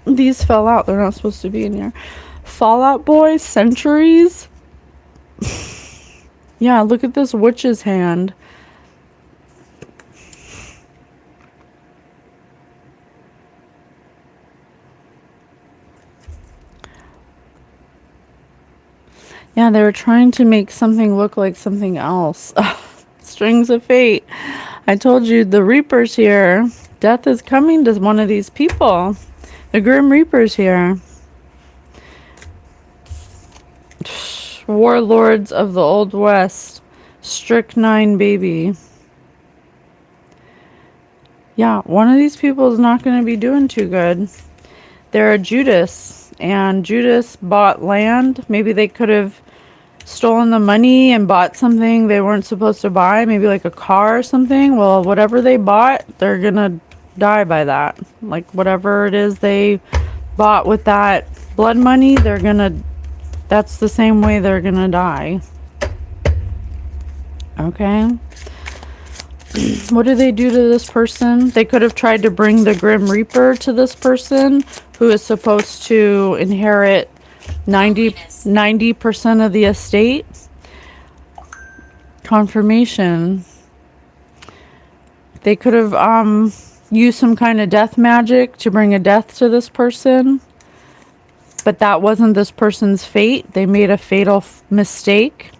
These fell out. They're not supposed to be in here. Fallout Boy, centuries. Yeah, look at this witch's hand. Yeah, they were trying to make something look like something else. Strings of fate. I told you the Reaper's here. Death is coming to one of these people. The Grim Reaper's here. Warlords of the Old West. Strychnine baby. Yeah, one of these people is not going to be doing too good. They're a Judas. And Judas bought land. Maybe they could have stolen the money and bought something they weren't supposed to buy. Maybe like a car or something. Well, whatever they bought, they're going to die by that. Like whatever it is they bought with that blood money, they're going to... That's the same way they're going to die. Okay. What did they do to this person? They could have tried to bring the Grim Reaper to this person who is supposed to inherit 90% of the estate. Confirmation. They could have used some kind of death magic to bring a death to this person. But that wasn't this person's fate. They made a fatal mistake.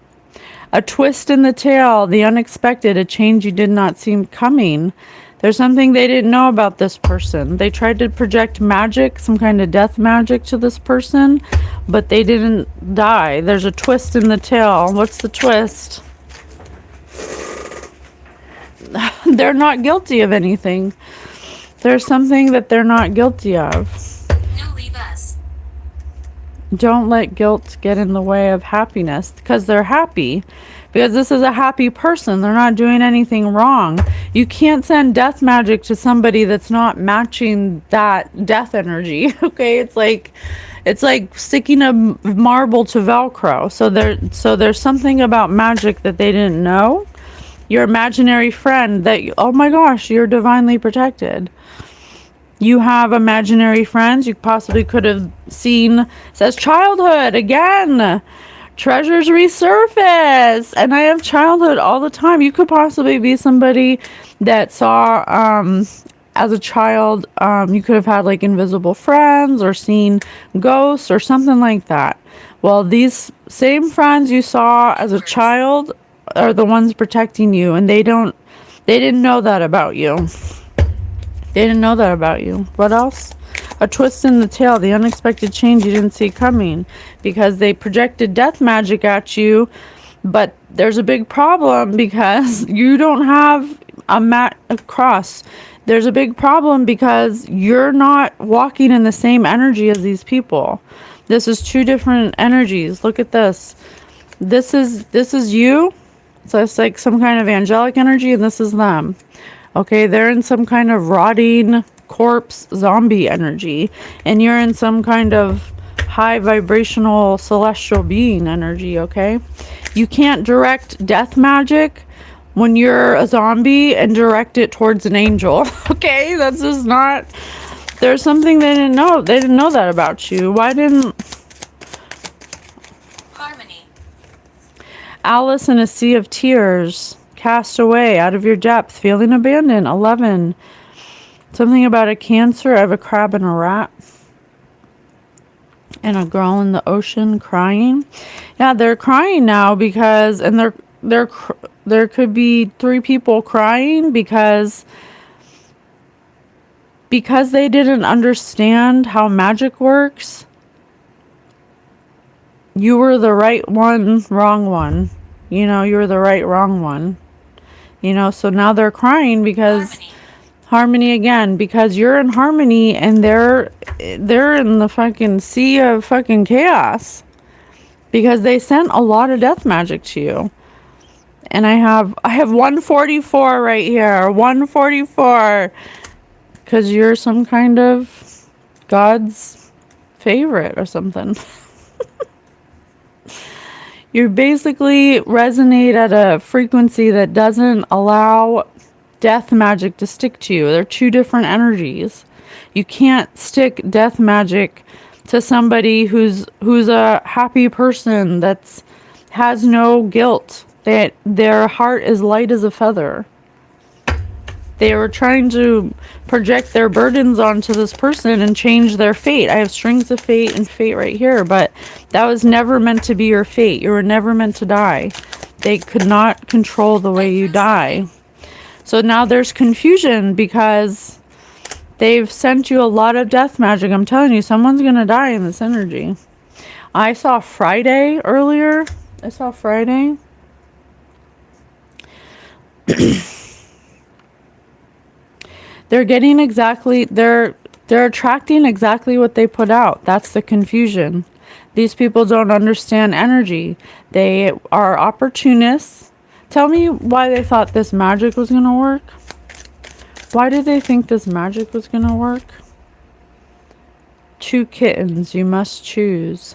A twist in the tale, the unexpected, a change you did not see coming. There's something they didn't know about this person. They tried to project magic, some kind of death magic to this person, but they didn't die. There's a twist in the tale. What's the twist? They're not guilty of anything. There's something that they're not guilty of. No, leave us. Don't let guilt get in the way of happiness, because they're happy. Because this is a happy person. They're not doing anything wrong. You can't send death magic to somebody that's not matching that death energy. Okay, it's like sticking a marble to Velcro. So there's something about magic that they didn't know. Your imaginary friend that, oh my gosh, you're divinely protected. You have imaginary friends you possibly could have seen. Says childhood again. Treasures resurface. And I have childhood all the time. You could possibly be somebody that saw as a child, you could have had like invisible friends or seen ghosts or something like that. Well, these same friends you saw as a child are the ones protecting you, and they didn't know that about you. They didn't know that about you. What else? A twist in the tail, the unexpected change you didn't see coming, because they projected death magic at you. But there's a big problem because you don't have a cross. There's a big problem because you're not walking in the same energy as these people. This is two different energies. Look at this. This is you. So it's like some kind of angelic energy, and this is them. Okay, they're in some kind of rotting corpse zombie energy, and you're in some kind of high vibrational celestial being energy, okay? You can't direct death magic when you're a zombie and direct it towards an angel. Okay, that's just not. There's something they didn't know. They didn't know that about you. Why didn't Harmony. Alice in a sea of tears, cast away out of your depth, feeling abandoned? 11. Something about a cancer. I have a crab and a rat. And a girl in the ocean crying. Yeah, they're crying now because, and there could be 3 people crying because they didn't understand how magic works. You were the right one, wrong one. You know, you were the right, wrong one. You know, so now they're crying because harmony again, because you're in harmony and they're in the fucking sea of fucking chaos, because they sent a lot of death magic to you. And I have 144 right here. 144, because you're some kind of God's favorite or something. You basically resonate at a frequency that doesn't allow death magic to stick to you. They're two different energies. You can't stick death magic to somebody who's a happy person that's has no guilt. That their heart is light as a feather. They were trying to project their burdens onto this person and change their fate. I have strings of fate and fate right here, but that was never meant to be your fate. You were never meant to die. They could not control the way you die. So now there's confusion because they've sent you a lot of death magic. I'm telling you, someone's going to die in this energy. I saw Friday earlier. They're attracting exactly what they put out. That's the confusion. These people don't understand energy. They are opportunists. Tell me why they thought this magic was going to work. Why did they think this magic was going to work? 2 kittens, you must choose.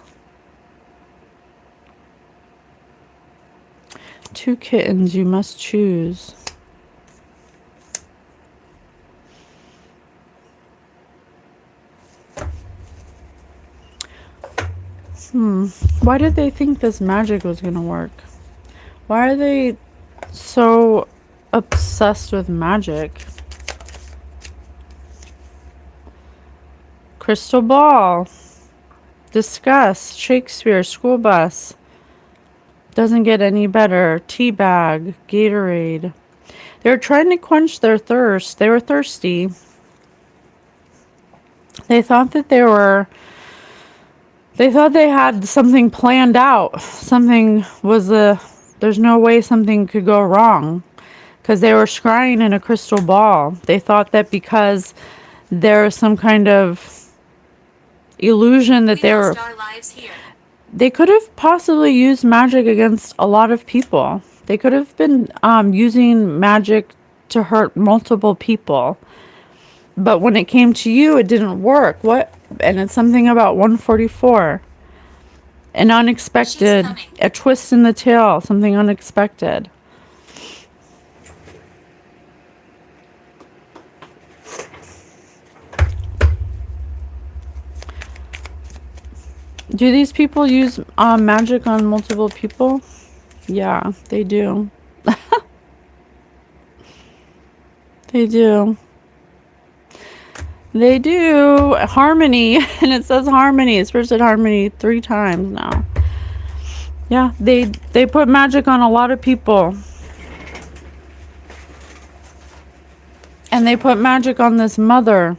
2 kittens, you must choose. Why did they think this magic was going to work? Why are they so obsessed with magic? Crystal ball. Disgust. Shakespeare. School bus. Doesn't get any better. Tea bag. Gatorade. They were trying to quench their thirst. They were thirsty. They thought that they had something planned out. There's no way something could go wrong. Because they were scrying in a crystal ball. They thought that because there was some kind of illusion that they could have possibly used magic against a lot of people. They could have been using magic to hurt multiple people. But when it came to you, it didn't work. What? And it's something about 144. An unexpected, a twist in the tail, something unexpected. Do these people use magic on multiple people? Yeah, they do. They do. They do. Harmony. And it says harmony. It's supposed to say harmony 3 times now. Yeah, they put magic on a lot of people. And they put magic on this mother.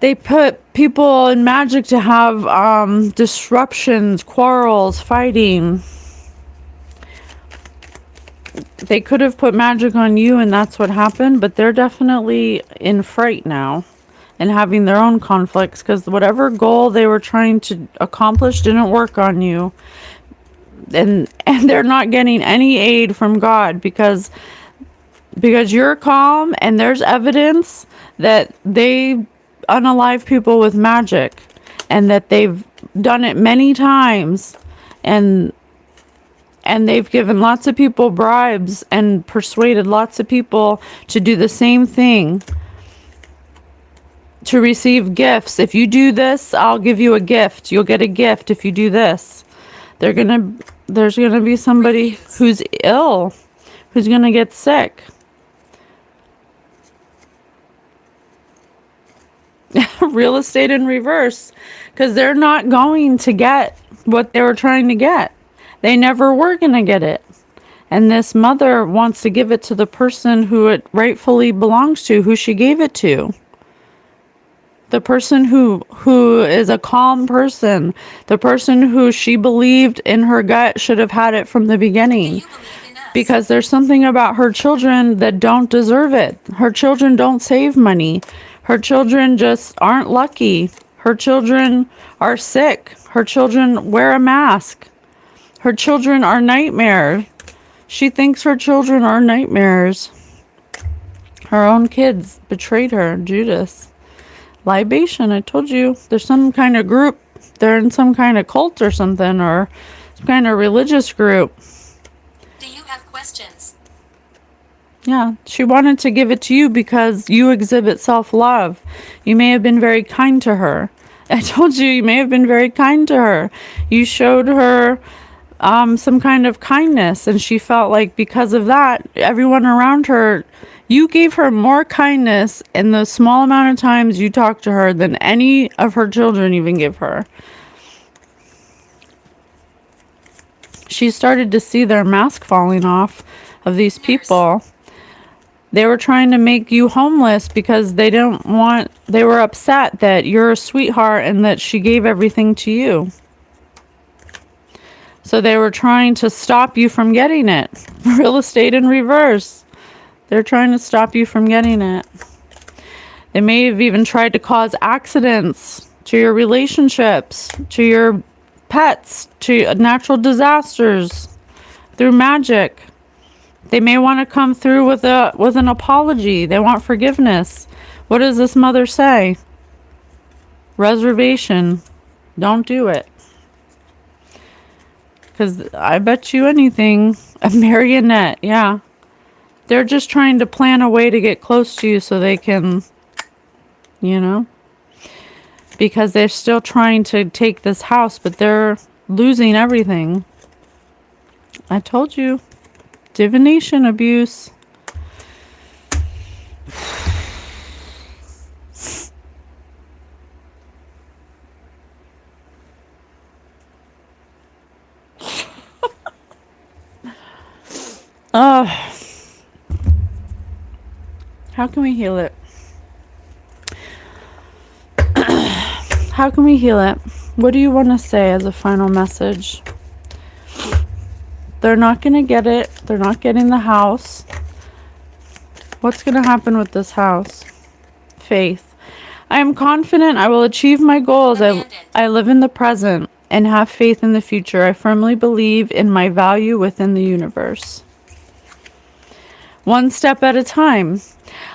They put people in magic to have disruptions, quarrels, fighting. They could have put magic on you and that's what happened, but they're definitely in fright now and having their own conflicts because whatever goal they were trying to accomplish didn't work on you. And they're not getting any aid from God because you're calm and there's evidence that they unalive people with magic and that they've done it many times and they've given lots of people bribes and persuaded lots of people to do the same thing, to receive gifts. If you do this, I'll give you a gift. You'll get a gift if you do this. There's gonna be somebody who's ill, who's gonna get sick. Real estate in reverse, because they're not going to get what they were trying to get. They never were going to get it. And this mother wants to give it to the person who it rightfully belongs to, who she gave it to. The person who is a calm person, the person who she believed in her gut should have had it from the beginning. Because there's something about her children that don't deserve it. Her children don't save money. Her children just aren't lucky. Her children are sick. Her children wear a mask. Her children are nightmares. She thinks her children are nightmares. Her own kids betrayed her, Judas. Libation, I told you. There's some kind of group. They're in some kind of cult or something, or some kind of religious group. Do you have questions? Yeah, she wanted to give it to you because you exhibit self-love. You may have been very kind to her. I told you may have been very kind to her. You showed her some kind of kindness, and she felt like because of that, everyone around her, you gave her more kindness in the small amount of times you talked to her than any of her children even give her. She started to see their mask falling off of these people. They were trying to make you homeless because they were upset that you're a sweetheart and that she gave everything to you. So they were trying to stop you from getting it. Real estate in reverse. They're trying to stop you from getting it. They may have even tried to cause accidents to your relationships, to your pets, to natural disasters through magic. They may want to come through with an apology. They want forgiveness. What does this mother say? Reservation. Don't do it. Because I bet you anything, a marionette, yeah. They're just trying to plan a way to get close to you so they can, because they're still trying to take this house, but they're losing everything. I told you. Divination abuse. How can we heal it? How can we heal it? What do you want to say as a final message? They're not going to get it. They're not getting the house. What's going to happen with this house? Faith. I am confident I will achieve my goals. I live in the present and have faith in the future. I firmly believe in my value within the universe. One step at a time.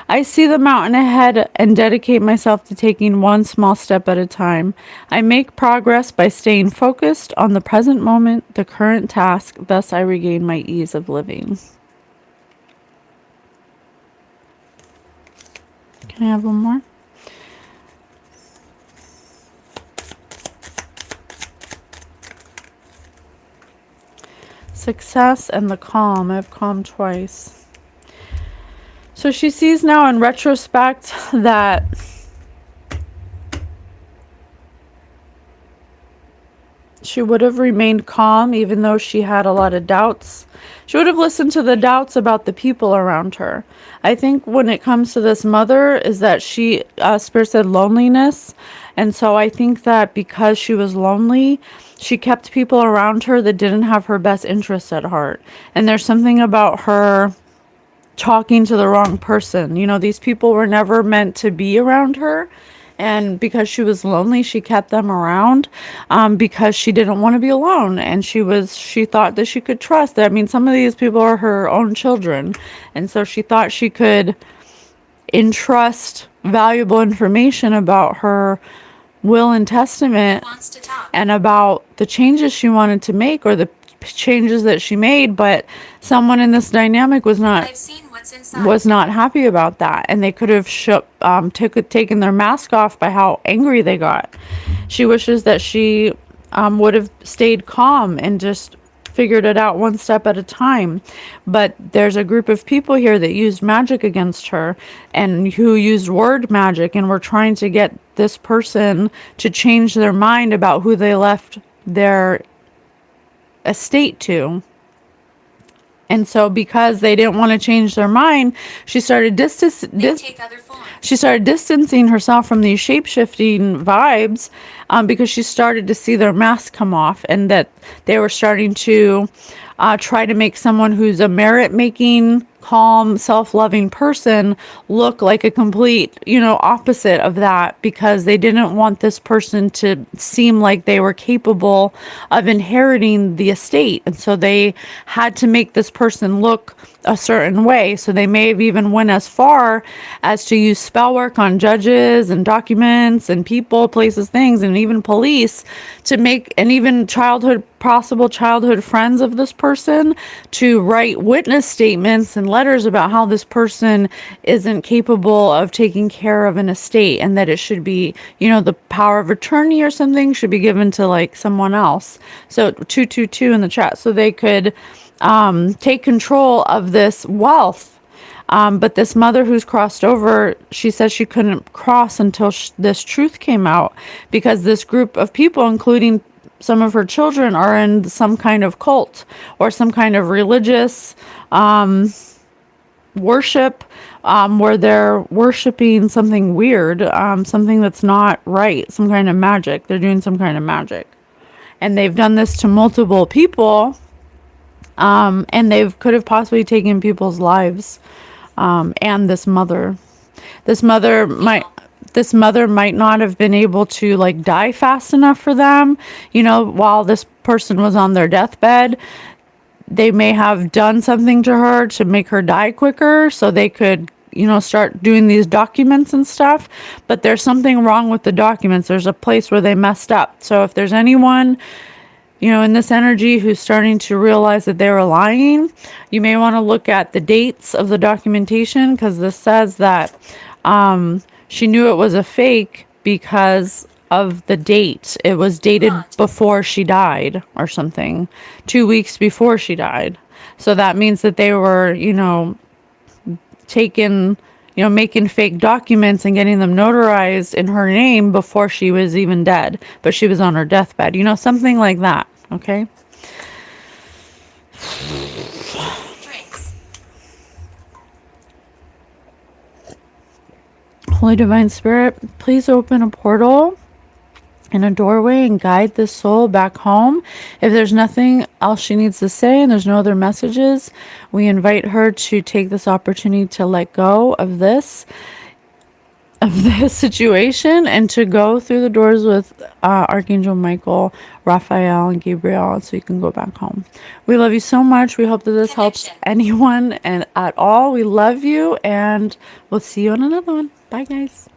I see the mountain ahead and dedicate myself to taking one small step at a time. I make progress by staying focused on the present moment, the current task. Thus, I regain my ease of living. Can I have one more? Success and the calm. I've calmed twice. So she sees now in retrospect that She would have remained calm even though she had a lot of doubts. She would have listened to the doubts about the people around her. I think when it comes to this mother is that she, Spirit said loneliness. And so I think that because she was lonely, she kept people around her that didn't have her best interests at heart. And there's something about her talking to the wrong person. You know, these people were never meant to be around her. And because she was lonely, she kept them around because she didn't want to be alone. And she thought that she could trust. I mean, some of these people are her own children. And so she thought she could entrust valuable information about her will and testament Wants to talk. and about the changes she wanted to make or the changes that she made, but someone in this dynamic was I've seen what's inside. not happy about that, and they could have taken their mask off by how angry they got. She wishes that she would have stayed calm and just figured it out one step at a time. But there's a group of people here that used magic against her and who used word magic and were trying to get this person to change their mind about who they left their estate to. And so because they didn't want to change their mind, she started They take other forms. she started distancing herself from these shape-shifting vibes because she started to see their mask come off, and that they were starting to try to make someone who's a merit-making, calm, self-loving person look like a complete, opposite of that, because they didn't want this person to seem like they were capable of inheriting the estate. And so they had to make this person look a certain way. So they may have even went as far as to use spell work on judges and documents and people, places, things, and even police to make, and even possible childhood friends of this person to write witness statements and letters about how this person isn't capable of taking care of an estate, and that it should be, the power of attorney or something should be given to like someone else. So 222 in the chat, so they could take control of this wealth. But this mother who's crossed over, she says she couldn't cross until this truth came out, because this group of people, including some of her children, are in some kind of cult or some kind of religious worship where they're worshiping something weird, something that's not right, some kind of magic. They're doing some kind of magic. And they've done this to multiple people, and they could have possibly taken people's lives. And this mother might not have been able to like die fast enough for them, while this person was on their deathbed. They may have done something to her to make her die quicker so they could, start doing these documents and stuff. But there's something wrong with the documents. There's a place where they messed up. So if there's anyone, in this energy who's starting to realize that they were lying, you may want to look at the dates of the documentation, because this says that she knew it was a fake because of the date. It was dated before she died or something, 2 weeks before she died. So that means that they were, making fake documents and getting them notarized in her name before she was even dead, but she was on her deathbed, something like that. Okay. Drinks. Holy Divine Spirit, please open a portal in a doorway and guide this soul back home. If there's nothing else she needs to say and there's no other messages, we invite her to take this opportunity to let go of this situation and to go through the doors with Archangel Michael, Raphael, and Gabriel, so you can go back home. We love you so much. We hope that this helps anyone and at all. We love you, and we'll see you on another one. Bye, guys.